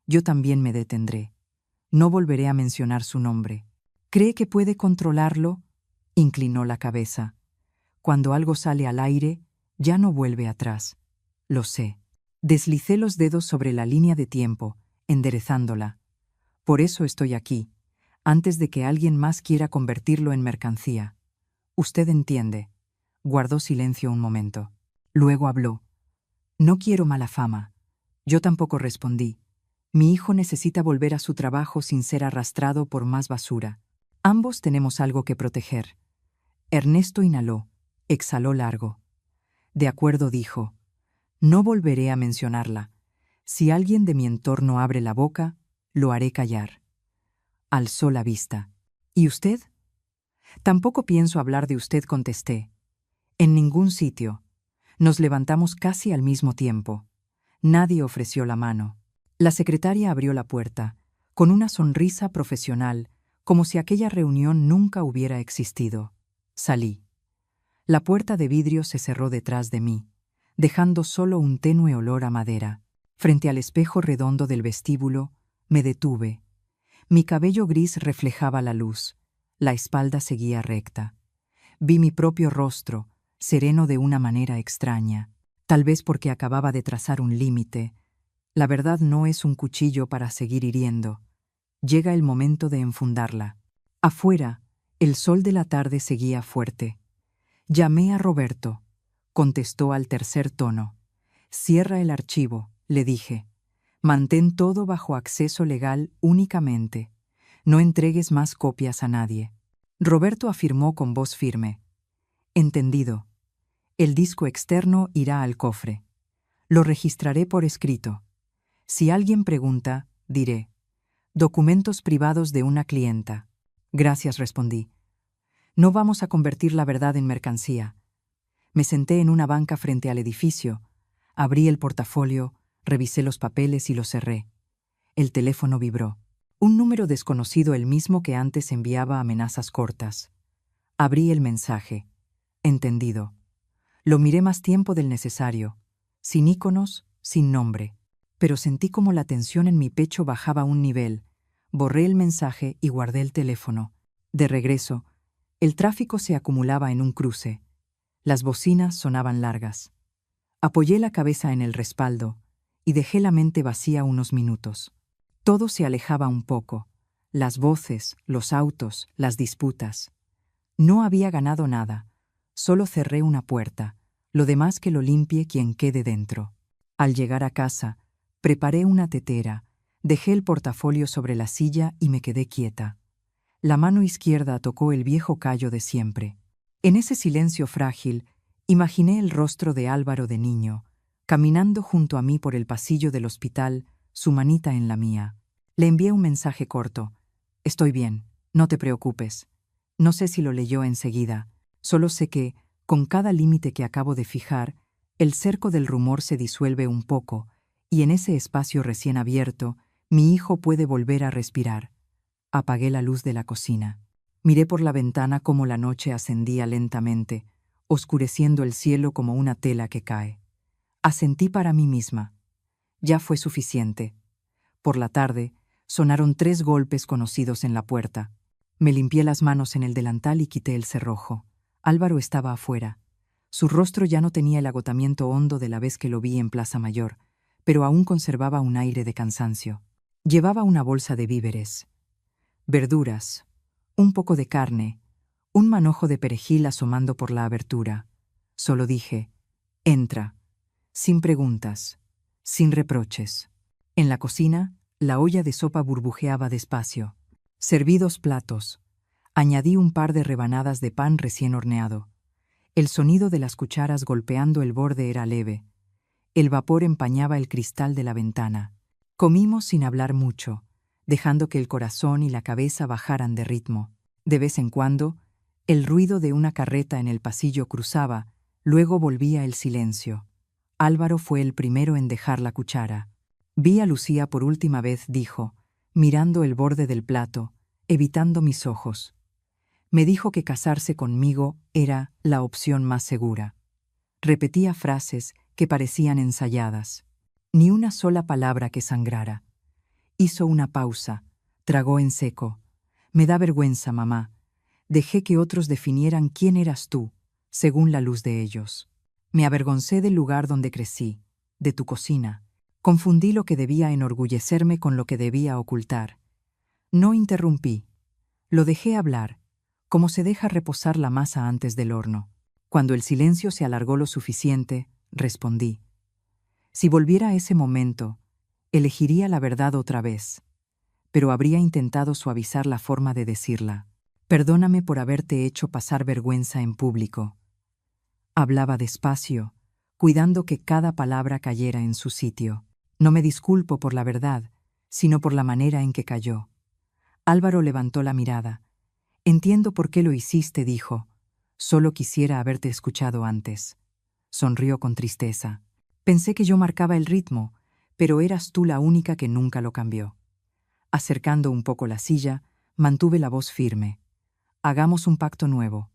Yo también me detendré. No volveré a mencionar su nombre. ¿Cree que puede controlarlo?, inclinó la cabeza. Cuando algo sale al aire, ya no vuelve atrás. Lo sé. Deslicé los dedos sobre la línea de tiempo, enderezándola. Por eso estoy aquí, antes de que alguien más quiera convertirlo en mercancía. Usted entiende. Guardó silencio un momento. Luego habló. No quiero mala fama. Yo tampoco, respondí. Mi hijo necesita volver a su trabajo sin ser arrastrado por más basura. Ambos tenemos algo que proteger. Ernesto inhaló, exhaló largo. De acuerdo, dijo. No volveré a mencionarla. Si alguien de mi entorno abre la boca, lo haré callar. Alzó la vista. ¿Y usted? Tampoco pienso hablar de usted, contesté. En ningún sitio. Nos levantamos casi al mismo tiempo. Nadie ofreció la mano. La secretaria abrió la puerta, con una sonrisa profesional, como si aquella reunión nunca hubiera existido. Salí. La puerta de vidrio se cerró detrás de mí, dejando solo un tenue olor a madera. Frente al espejo redondo del vestíbulo, me detuve. Mi cabello gris reflejaba la luz. La espalda seguía recta. Vi mi propio rostro, sereno de una manera extraña, tal vez porque acababa de trazar un límite. La verdad no es un cuchillo para seguir hiriendo. Llega el momento de enfundarla. Afuera, el sol de la tarde seguía fuerte. Llamé a Roberto. Contestó al tercer tono. Cierra el archivo, le dije. Mantén todo bajo acceso legal únicamente. No entregues más copias a nadie. Roberto afirmó con voz firme. Entendido. El disco externo irá al cofre. Lo registraré por escrito. Si alguien pregunta, diré. Documentos privados de una clienta. Gracias, respondí. No vamos a convertir la verdad en mercancía. Me senté en una banca frente al edificio, abrí el portafolio, revisé los papeles y los cerré. El teléfono vibró. Un número desconocido, el mismo que antes enviaba amenazas cortas. Abrí el mensaje. Entendido. Lo miré más tiempo del necesario, sin íconos, sin nombre. Pero sentí como la tensión en mi pecho bajaba un nivel. Borré el mensaje y guardé el teléfono. De regreso, el tráfico se acumulaba en un cruce. Las bocinas sonaban largas. Apoyé la cabeza en el respaldo y dejé la mente vacía unos minutos. Todo se alejaba un poco. Las voces, los autos, las disputas. No había ganado nada. Solo cerré una puerta. Lo demás que lo limpie quien quede dentro. Al llegar a casa, preparé una tetera, dejé el portafolio sobre la silla y me quedé quieta. La mano izquierda tocó el viejo callo de siempre. En ese silencio frágil, imaginé el rostro de Álvaro de niño, caminando junto a mí por el pasillo del hospital, su manita en la mía. Le envié un mensaje corto. Estoy bien, no te preocupes. No sé si lo leyó enseguida. Solo sé que, con cada límite que acabo de fijar, el cerco del rumor se disuelve un poco, y en ese espacio recién abierto, mi hijo puede volver a respirar. Apagué la luz de la cocina. Miré por la ventana cómo la noche ascendía lentamente, oscureciendo el cielo como una tela que cae. Asentí para mí misma. Ya fue suficiente. Por la tarde, sonaron 3 golpes conocidos en la puerta. Me limpié las manos en el delantal y quité el cerrojo. Álvaro estaba afuera. Su rostro ya no tenía el agotamiento hondo de la vez que lo vi en Plaza Mayor, pero aún conservaba un aire de cansancio. Llevaba una bolsa de víveres. Verduras, un poco de carne, un manojo de perejil asomando por la abertura. Solo dije, entra, sin preguntas, sin reproches. En la cocina, la olla de sopa burbujeaba despacio. Serví 2 platos. Añadí un par de rebanadas de pan recién horneado. El sonido de las cucharas golpeando el borde era leve. El vapor empañaba el cristal de la ventana. Comimos sin hablar mucho, dejando que el corazón y la cabeza bajaran de ritmo. De vez en cuando, el ruido de una carreta en el pasillo cruzaba, luego volvía el silencio. Álvaro fue el primero en dejar la cuchara. Vi a Lucía por última vez, dijo, mirando el borde del plato, evitando mis ojos. Me dijo que casarse conmigo era la opción más segura. Repetía frases que parecían ensayadas. Ni una sola palabra que sangrara. Hizo una pausa, tragó en seco. Me da vergüenza, mamá. Dejé que otros definieran quién eras tú, según la luz de ellos. Me avergoncé del lugar donde crecí, de tu cocina. Confundí lo que debía enorgullecerme con lo que debía ocultar. No interrumpí. Lo dejé hablar, como se deja reposar la masa antes del horno. Cuando el silencio se alargó lo suficiente, respondí. Si volviera a ese momento, elegiría la verdad otra vez, pero habría intentado suavizar la forma de decirla. Perdóname por haberte hecho pasar vergüenza en público. Hablaba despacio, cuidando que cada palabra cayera en su sitio. No me disculpo por la verdad, sino por la manera en que cayó. Álvaro levantó la mirada. Entiendo por qué lo hiciste, dijo. Solo quisiera haberte escuchado antes. Sonrió con tristeza. Pensé que yo marcaba el ritmo, pero eras tú la única que nunca lo cambió. Acercando un poco la silla, mantuve la voz firme. Hagamos un pacto nuevo.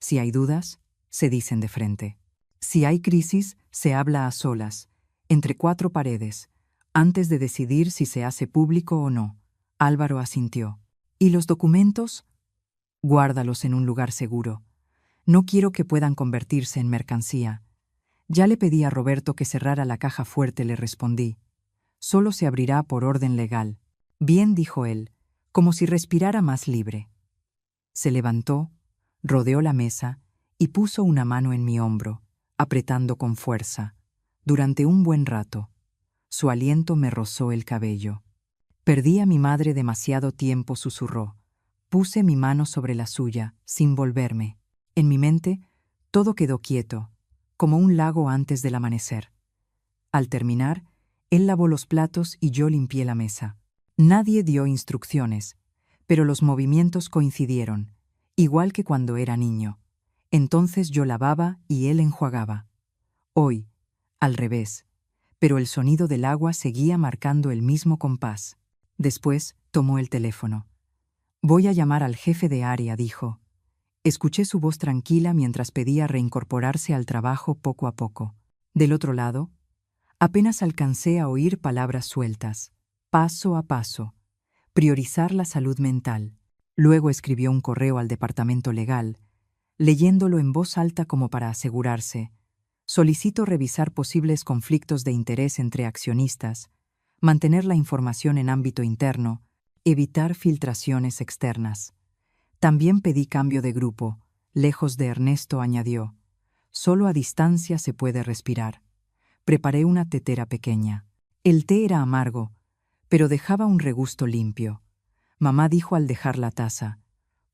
Si hay dudas, se dicen de frente. Si hay crisis, se habla a solas, entre 4 paredes, antes de decidir si se hace público o no. Álvaro asintió. ¿Y los documentos? Guárdalos en un lugar seguro. No quiero que puedan convertirse en mercancía. Ya le pedí a Roberto que cerrara la caja fuerte, le respondí. Solo se abrirá por orden legal. Bien, dijo él, como si respirara más libre. Se levantó, rodeó la mesa y puso una mano en mi hombro, apretando con fuerza. Durante un buen rato, su aliento me rozó el cabello. Perdí a mi madre demasiado tiempo, susurró. Puse mi mano sobre la suya, sin volverme. En mi mente, todo quedó quieto, como un lago antes del amanecer. Al terminar, él lavó los platos y yo limpié la mesa. Nadie dio instrucciones, pero los movimientos coincidieron, igual que cuando era niño. Entonces yo lavaba y él enjuagaba. Hoy, al revés, pero el sonido del agua seguía marcando el mismo compás. Después tomó el teléfono. Voy a llamar al jefe de área, dijo. Escuché su voz tranquila mientras pedía reincorporarse al trabajo poco a poco. Del otro lado, apenas alcancé a oír palabras sueltas, paso a paso. Priorizar la salud mental. Luego escribió un correo al departamento legal, leyéndolo en voz alta como para asegurarse. Solicito revisar posibles conflictos de interés entre accionistas, mantener la información en ámbito interno, evitar filtraciones externas. También pedí cambio de grupo. Lejos de Ernesto, añadió. Solo a distancia se puede respirar. Preparé una tetera pequeña. El té era amargo, pero dejaba un regusto limpio. Mamá dijo al dejar la taza,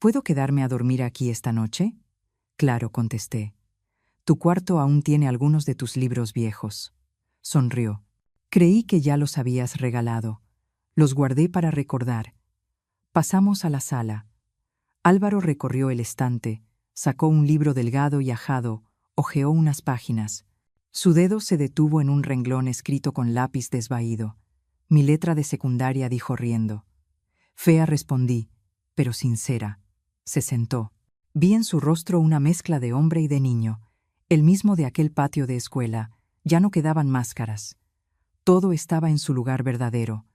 ¿puedo quedarme a dormir aquí esta noche? Claro, contesté. Tu cuarto aún tiene algunos de tus libros viejos. Sonrió. Creí que ya los habías regalado. Los guardé para recordar. Pasamos a la sala. Álvaro recorrió el estante, sacó un libro delgado y ajado, hojeó unas páginas. Su dedo se detuvo en un renglón escrito con lápiz desvaído. Mi letra de secundaria, dijo riendo. Fea, respondí, pero sincera. Se sentó. Vi en su rostro una mezcla de hombre y de niño, el mismo de aquel patio de escuela. Ya no quedaban máscaras. Todo estaba en su lugar verdadero.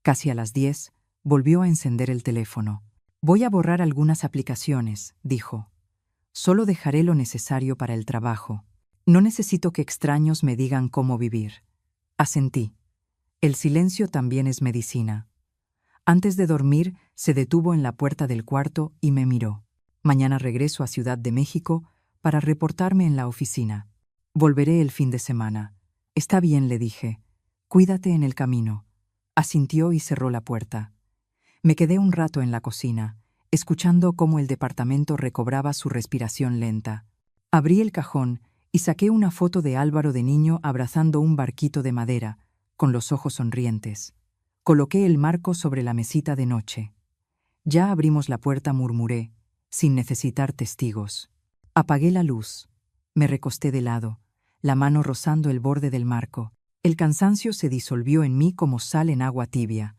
Casi a las 10, volvió a encender el teléfono. Voy a borrar algunas aplicaciones, dijo. Solo dejaré lo necesario para el trabajo. No necesito que extraños me digan cómo vivir. Asentí. El silencio también es medicina. Antes de dormir, se detuvo en la puerta del cuarto y me miró. Mañana regreso a Ciudad de México para reportarme en la oficina. Volveré el fin de semana. Está bien, le dije. Cuídate en el camino. Asintió y cerró la puerta. Me quedé un rato en la cocina, escuchando cómo el departamento recobraba su respiración lenta. Abrí el cajón y saqué una foto de Álvaro de niño abrazando un barquito de madera, con los ojos sonrientes. Coloqué el marco sobre la mesita de noche. Ya abrimos la puerta, murmuré, sin necesitar testigos. Apagué la luz. Me recosté de lado, la mano rozando el borde del marco. El cansancio se disolvió en mí como sal en agua tibia.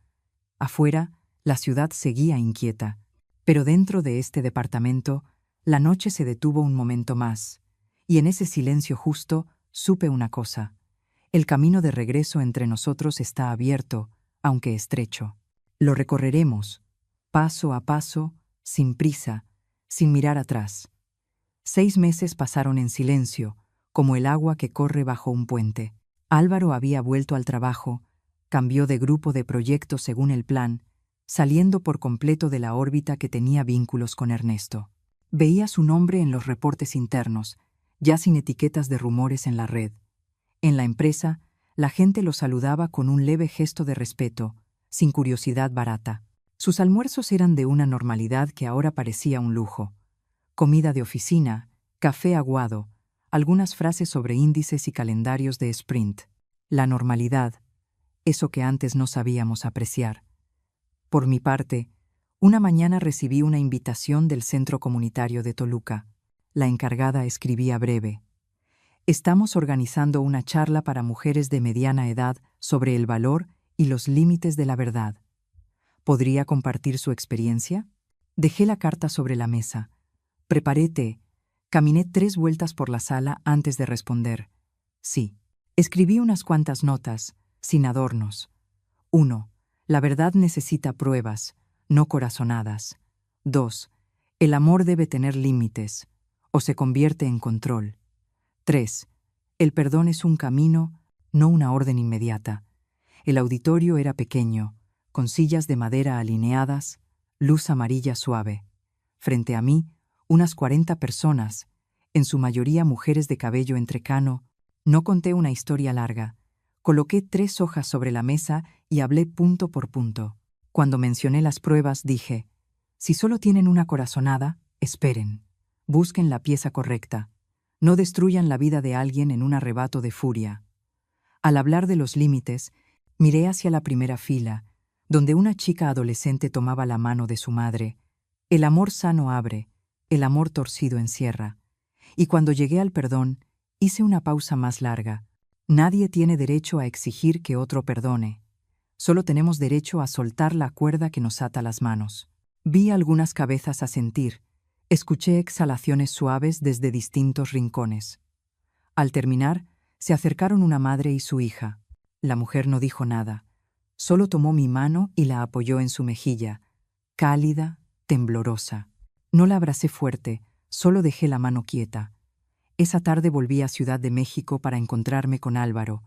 Afuera, la ciudad seguía inquieta, pero dentro de este departamento, la noche se detuvo un momento más, y en ese silencio justo supe una cosa. El camino de regreso entre nosotros está abierto, aunque estrecho. Lo recorreremos, paso a paso, sin prisa, sin mirar atrás. 6 meses pasaron en silencio, como el agua que corre bajo un puente. Álvaro había vuelto al trabajo, cambió de grupo de proyecto según el plan, saliendo por completo de la órbita que tenía vínculos con Ernesto. Veía su nombre en los reportes internos, ya sin etiquetas de rumores en la red. En la empresa, la gente lo saludaba con un leve gesto de respeto, sin curiosidad barata. Sus almuerzos eran de una normalidad que ahora parecía un lujo. Comida de oficina, café aguado, algunas frases sobre índices y calendarios de sprint. La normalidad, eso que antes no sabíamos apreciar. Por mi parte, una mañana recibí una invitación del Centro Comunitario de Toluca. La encargada escribía breve. Estamos organizando una charla para mujeres de mediana edad sobre el valor y los límites de la verdad. ¿Podría compartir su experiencia? Dejé la carta sobre la mesa. Preparé té. Caminé 3 vueltas por la sala antes de responder. Sí. Escribí unas cuantas notas, sin adornos. 1. La verdad necesita pruebas, no corazonadas. 2. El amor debe tener límites, o se convierte en control. 3. El perdón es un camino, no una orden inmediata. El auditorio era pequeño, con sillas de madera alineadas, luz amarilla suave. Frente a mí, unas 40 personas, en su mayoría mujeres de cabello entrecano. No conté una historia larga. Coloqué 3 hojas sobre la mesa y hablé punto por punto. Cuando mencioné las pruebas, dije: si solo tienen una corazonada, esperen. Busquen la pieza correcta. No destruyan la vida de alguien en un arrebato de furia. Al hablar de los límites, miré hacia la primera fila, donde una chica adolescente tomaba la mano de su madre. El amor sano abre, el amor torcido encierra. Y cuando llegué al perdón, hice una pausa más larga. Nadie tiene derecho a exigir que otro perdone. Solo tenemos derecho a soltar la cuerda que nos ata las manos. Vi algunas cabezas asentir. Escuché exhalaciones suaves desde distintos rincones. Al terminar, se acercaron una madre y su hija. La mujer no dijo nada. Solo tomó mi mano y la apoyó en su mejilla, cálida, temblorosa. No la abracé fuerte, solo dejé la mano quieta. Esa tarde volví a Ciudad de México para encontrarme con Álvaro.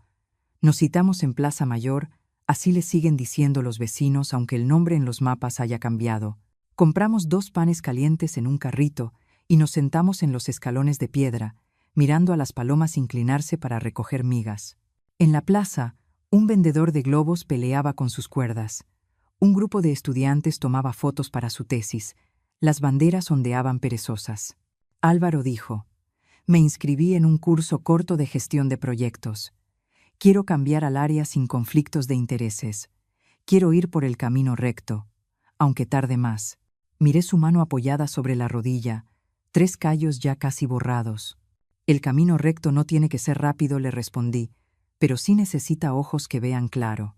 Nos citamos en Plaza Mayor, así le siguen diciendo los vecinos aunque el nombre en los mapas haya cambiado. Compramos 2 panes calientes en un carrito y nos sentamos en los escalones de piedra, mirando a las palomas inclinarse para recoger migas. En la plaza, un vendedor de globos peleaba con sus cuerdas. Un grupo de estudiantes tomaba fotos para su tesis. Las banderas ondeaban perezosas. Álvaro dijo: me inscribí en un curso corto de gestión de proyectos. Quiero cambiar al área sin conflictos de intereses. Quiero ir por el camino recto, aunque tarde más. Miré su mano apoyada sobre la rodilla, 3 callos ya casi borrados. El camino recto no tiene que ser rápido, le respondí, pero sí necesita ojos que vean claro.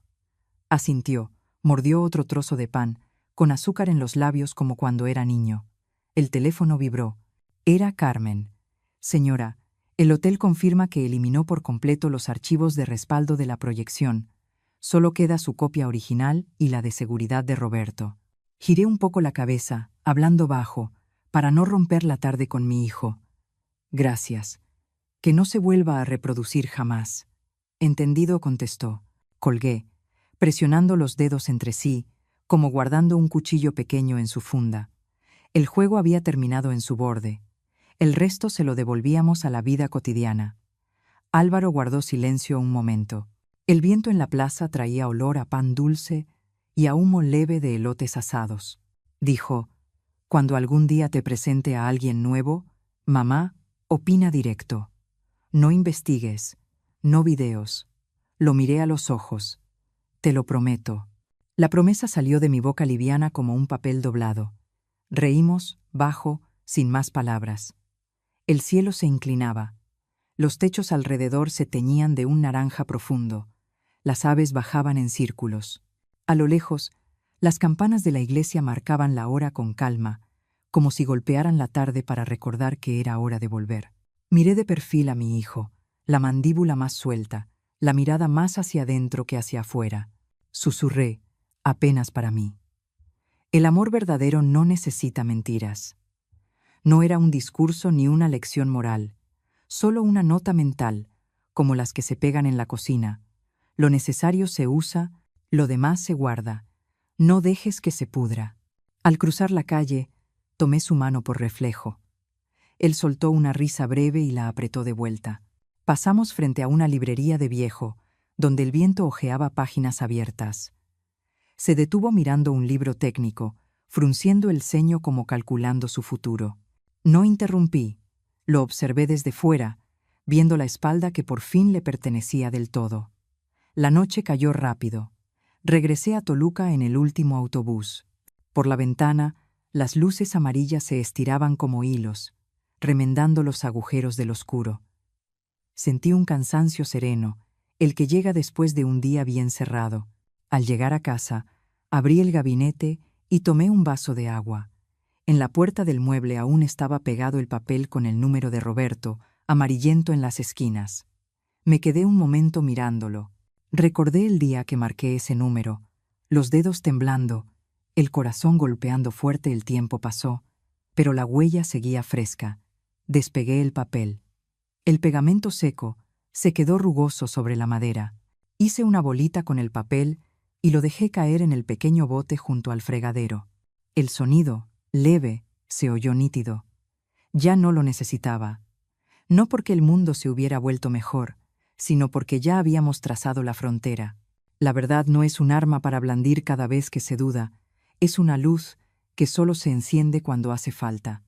Asintió, mordió otro trozo de pan, con azúcar en los labios como cuando era niño. El teléfono vibró. Era Carmen. Señora, el hotel confirma que eliminó por completo los archivos de respaldo de la proyección. Solo queda su copia original y la de seguridad de Roberto. Giré un poco la cabeza, hablando bajo, para no romper la tarde con mi hijo. Gracias. Que no se vuelva a reproducir jamás. Entendido, contestó. Colgué, presionando los dedos entre sí, como guardando un cuchillo pequeño en su funda. El juego había terminado en su borde. El resto se lo devolvíamos a la vida cotidiana. Álvaro guardó silencio un momento. El viento en la plaza traía olor a pan dulce y a humo leve de elotes asados. Dijo: cuando algún día te presente a alguien nuevo, mamá, opina directo. No investigues, no videos. Lo miré a los ojos. Te lo prometo. La promesa salió de mi boca liviana como un papel doblado. Reímos, bajo, sin más palabras. El cielo se inclinaba. Los techos alrededor se teñían de un naranja profundo. Las aves bajaban en círculos. A lo lejos, las campanas de la iglesia marcaban la hora con calma, como si golpearan la tarde para recordar que era hora de volver. Miré de perfil a mi hijo, la mandíbula más suelta, la mirada más hacia adentro que hacia afuera. Susurré, apenas para mí. El amor verdadero no necesita mentiras. No era un discurso ni una lección moral, solo una nota mental, como las que se pegan en la cocina. Lo necesario se usa, lo demás se guarda. No dejes que se pudra. Al cruzar la calle, tomé su mano por reflejo. Él soltó una risa breve y la apretó de vuelta. Pasamos frente a una librería de viejo, donde el viento hojeaba páginas abiertas. Se detuvo mirando un libro técnico, frunciendo el ceño como calculando su futuro. No interrumpí, lo observé desde fuera, viendo la espalda que por fin le pertenecía del todo. La noche cayó rápido. Regresé a Toluca en el último autobús. Por la ventana, las luces amarillas se estiraban como hilos, remendando los agujeros del oscuro. Sentí un cansancio sereno, el que llega después de un día bien cerrado. Al llegar a casa, abrí el gabinete y tomé un vaso de agua. En la puerta del mueble aún estaba pegado el papel con el número de Roberto, amarillento en las esquinas. Me quedé un momento mirándolo. Recordé el día que marqué ese número, los dedos temblando, el corazón golpeando fuerte. El tiempo pasó, pero la huella seguía fresca. Despegué el papel. El pegamento seco se quedó rugoso sobre la madera. Hice una bolita con el papel y lo dejé caer en el pequeño bote junto al fregadero. El sonido, leve, se oyó nítido. Ya no lo necesitaba. No porque el mundo se hubiera vuelto mejor, sino porque ya habíamos trazado la frontera. La verdad no es un arma para blandir cada vez que se duda, es una luz que solo se enciende cuando hace falta.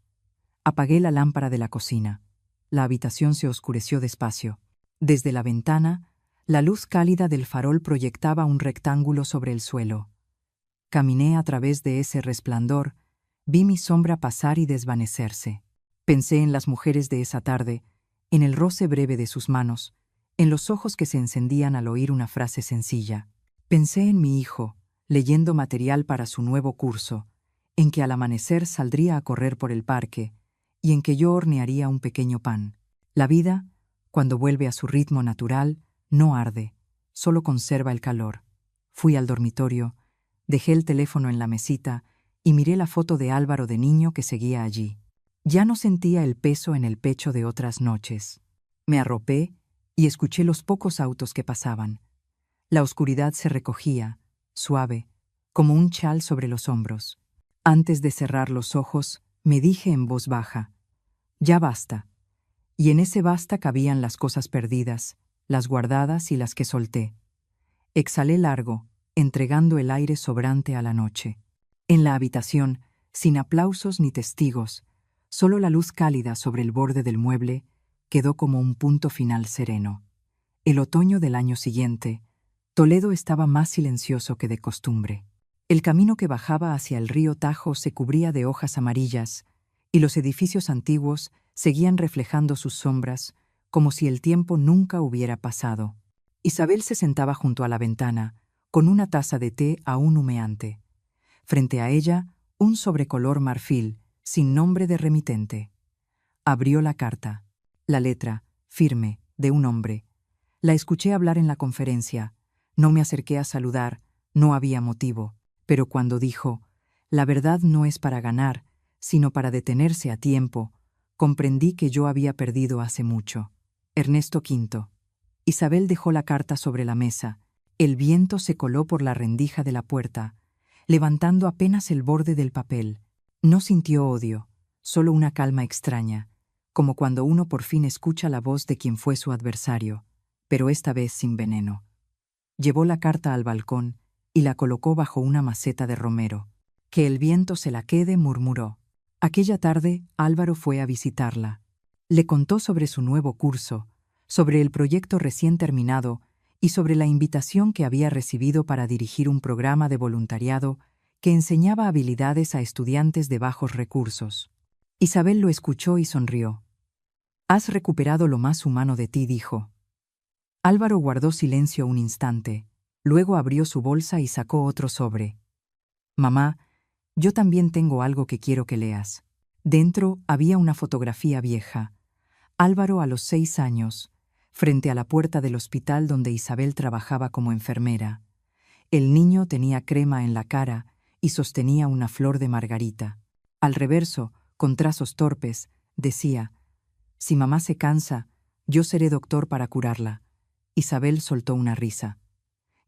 Apagué la lámpara de la cocina. La habitación se oscureció despacio. Desde la ventana, la luz cálida del farol proyectaba un rectángulo sobre el suelo. Caminé a través de ese resplandor, vi mi sombra pasar y desvanecerse. Pensé en las mujeres de esa tarde, en el roce breve de sus manos, en los ojos que se encendían al oír una frase sencilla. Pensé en mi hijo, leyendo material para su nuevo curso, en que al amanecer saldría a correr por el parque, y en que yo hornearía un pequeño pan. La vida, cuando vuelve a su ritmo natural, no arde, solo conserva el calor. Fui al dormitorio, dejé el teléfono en la mesita y miré la foto de Álvaro de niño que seguía allí. Ya no sentía el peso en el pecho de otras noches. Me arropé y escuché los pocos autos que pasaban. La oscuridad se recogía, suave, como un chal sobre los hombros. Antes de cerrar los ojos, me dije en voz baja, «Ya basta». Y en ese basta cabían las cosas perdidas, las guardadas y las que solté. Exhalé largo, entregando el aire sobrante a la noche. En la habitación, sin aplausos ni testigos, solo la luz cálida sobre el borde del mueble quedó como un punto final sereno. El otoño del año siguiente, Toledo estaba más silencioso que de costumbre. El camino que bajaba hacia el río Tajo se cubría de hojas amarillas, y los edificios antiguos seguían reflejando sus sombras, como si el tiempo nunca hubiera pasado. Isabel se sentaba junto a la ventana, con una taza de té aún humeante. Frente a ella, un sobrecolor marfil, sin nombre de remitente. Abrió la carta. La letra, firme, de un hombre. La escuché hablar en la conferencia. No me acerqué a saludar, no había motivo. Pero cuando dijo, «La verdad no es para ganar, sino para detenerse a tiempo», comprendí que yo había perdido hace mucho. Ernesto V. Isabel dejó la carta sobre la mesa. El viento se coló por la rendija de la puerta, levantando apenas el borde del papel. No sintió odio, solo una calma extraña, como cuando uno por fin escucha la voz de quien fue su adversario, pero esta vez sin veneno. Llevó la carta al balcón y la colocó bajo una maceta de romero. «Que el viento se la quede», murmuró. Aquella tarde, Álvaro fue a visitarla. Le contó sobre su nuevo curso, sobre el proyecto recién terminado y sobre la invitación que había recibido para dirigir un programa de voluntariado que enseñaba habilidades a estudiantes de bajos recursos. Isabel lo escuchó y sonrió. «Has recuperado lo más humano de ti», dijo. Álvaro guardó silencio un instante, luego abrió su bolsa y sacó otro sobre. «Mamá, yo también tengo algo que quiero que leas». Dentro había una fotografía vieja. Álvaro a los 6 años, frente a la puerta del hospital donde Isabel trabajaba como enfermera. El niño tenía crema en la cara y sostenía una flor de margarita. Al reverso, con trazos torpes, decía, «Si mamá se cansa, yo seré doctor para curarla». Isabel soltó una risa.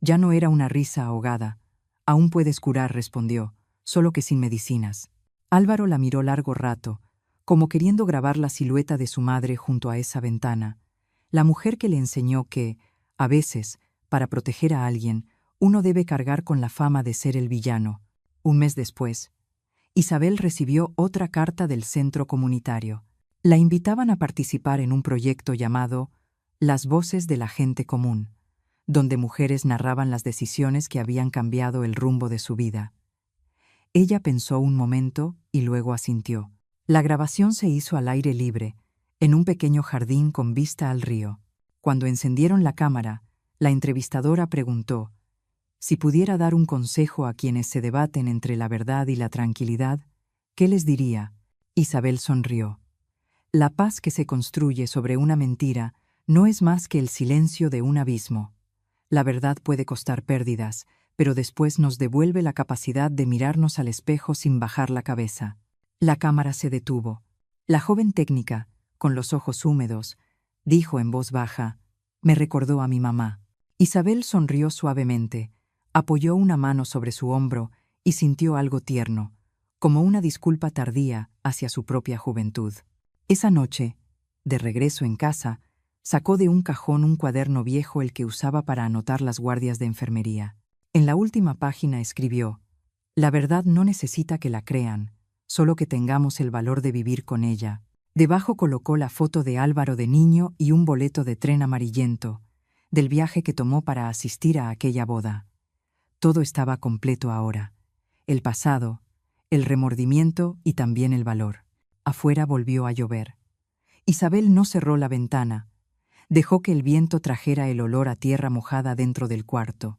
Ya no era una risa ahogada. «Aún puedes curar», respondió, «solo que sin medicinas». Álvaro la miró largo rato, como queriendo grabar la silueta de su madre junto a esa ventana, la mujer que le enseñó que, a veces, para proteger a alguien, uno debe cargar con la fama de ser el villano. Un mes después, Isabel recibió otra carta del centro comunitario. La invitaban a participar en un proyecto llamado Las voces de la gente común, donde mujeres narraban las decisiones que habían cambiado el rumbo de su vida. Ella pensó un momento y luego asintió. La grabación se hizo al aire libre, en un pequeño jardín con vista al río. Cuando encendieron la cámara, la entrevistadora preguntó, si pudiera dar un consejo a quienes se debaten entre la verdad y la tranquilidad, ¿qué les diría? Isabel sonrió. La paz que se construye sobre una mentira no es más que el silencio de un abismo. La verdad puede costar pérdidas, pero después nos devuelve la capacidad de mirarnos al espejo sin bajar la cabeza. La cámara se detuvo. La joven técnica, con los ojos húmedos, dijo en voz baja, «Me recordó a mi mamá». Isabel sonrió suavemente, apoyó una mano sobre su hombro y sintió algo tierno, como una disculpa tardía hacia su propia juventud. Esa noche, de regreso en casa, sacó de un cajón un cuaderno viejo el que usaba para anotar las guardias de enfermería. En la última página escribió: «La verdad no necesita que la crean, solo que tengamos el valor de vivir con ella». Debajo colocó la foto de Álvaro de niño y un boleto de tren amarillento, del viaje que tomó para asistir a aquella boda. Todo estaba completo ahora: el pasado, el remordimiento y también el valor. Afuera volvió a llover. Isabel no cerró la ventana. Dejó que el viento trajera el olor a tierra mojada dentro del cuarto.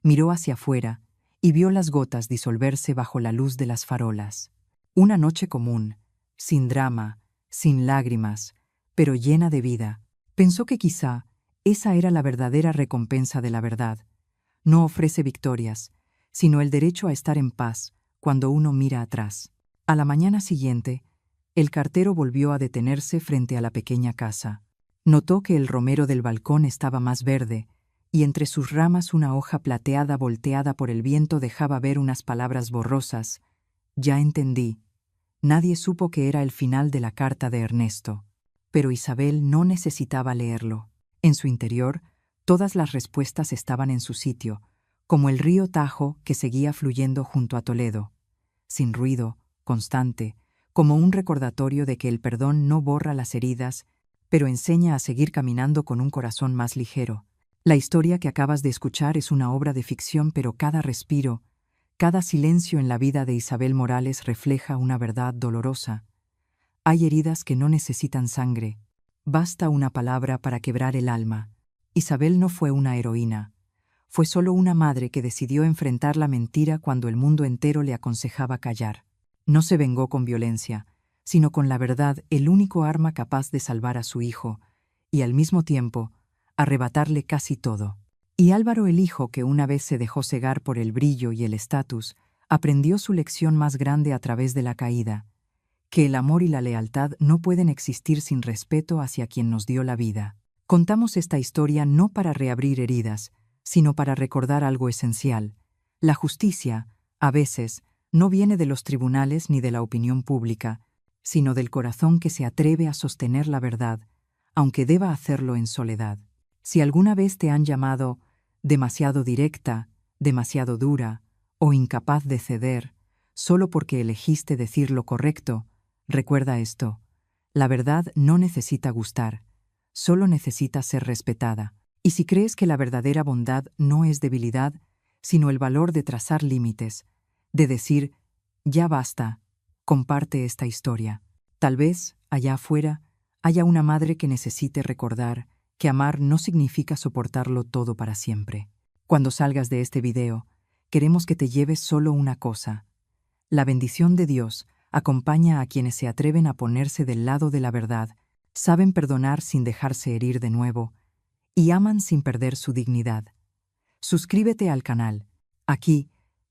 Miró hacia afuera y vio las gotas disolverse bajo la luz de las farolas. Una noche común, sin drama, sin lágrimas, pero llena de vida. Pensó que quizá esa era la verdadera recompensa de la verdad. No ofrece victorias, sino el derecho a estar en paz cuando uno mira atrás. A la mañana siguiente, el cartero volvió a detenerse frente a la pequeña casa. Notó que el romero del balcón estaba más verde, y entre sus ramas una hoja plateada volteada por el viento dejaba ver unas palabras borrosas. «Ya entendí». Nadie supo que era el final de la carta de Ernesto, pero Isabel no necesitaba leerlo. En su interior, todas las respuestas estaban en su sitio, como el río Tajo que seguía fluyendo junto a Toledo, sin ruido, constante, como un recordatorio de que el perdón no borra las heridas, pero enseña a seguir caminando con un corazón más ligero. La historia que acabas de escuchar es una obra de ficción, pero cada respiro, cada silencio en la vida de Isabel Morales refleja una verdad dolorosa. Hay heridas que no necesitan sangre. Basta una palabra para quebrar el alma. Isabel no fue una heroína. Fue solo una madre que decidió enfrentar la mentira cuando el mundo entero le aconsejaba callar. No se vengó con violencia, sino con la verdad, el único arma capaz de salvar a su hijo, y al mismo tiempo, arrebatarle casi todo. Y Álvaro, el hijo que una vez se dejó cegar por el brillo y el estatus, aprendió su lección más grande a través de la caída: que el amor y la lealtad no pueden existir sin respeto hacia quien nos dio la vida. Contamos esta historia no para reabrir heridas, sino para recordar algo esencial. La justicia, a veces, no viene de los tribunales ni de la opinión pública, sino del corazón que se atreve a sostener la verdad, aunque deba hacerlo en soledad. Si alguna vez te han llamado demasiado directa, demasiado dura o incapaz de ceder, solo porque elegiste decir lo correcto, recuerda esto: la verdad no necesita gustar, solo necesita ser respetada. Y si crees que la verdadera bondad no es debilidad, sino el valor de trazar límites, de decir, ya basta, comparte esta historia. Tal vez, allá afuera, haya una madre que necesite recordar que amar no significa soportarlo todo para siempre. Cuando salgas de este video, queremos que te lleves solo una cosa: la bendición de Dios acompaña a quienes se atreven a ponerse del lado de la verdad, saben perdonar sin dejarse herir de nuevo, y aman sin perder su dignidad. Suscríbete al canal. Aquí,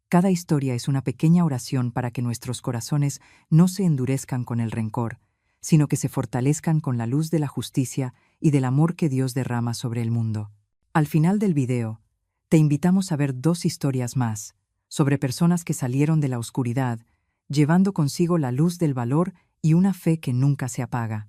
cada historia es una pequeña oración para que nuestros corazones no se endurezcan con el rencor, sino que se fortalezcan con la luz de la justicia y del amor que Dios derrama sobre el mundo. Al final del video, te invitamos a ver 2 historias más, sobre personas que salieron de la oscuridad, llevando consigo la luz del valor y una fe que nunca se apaga.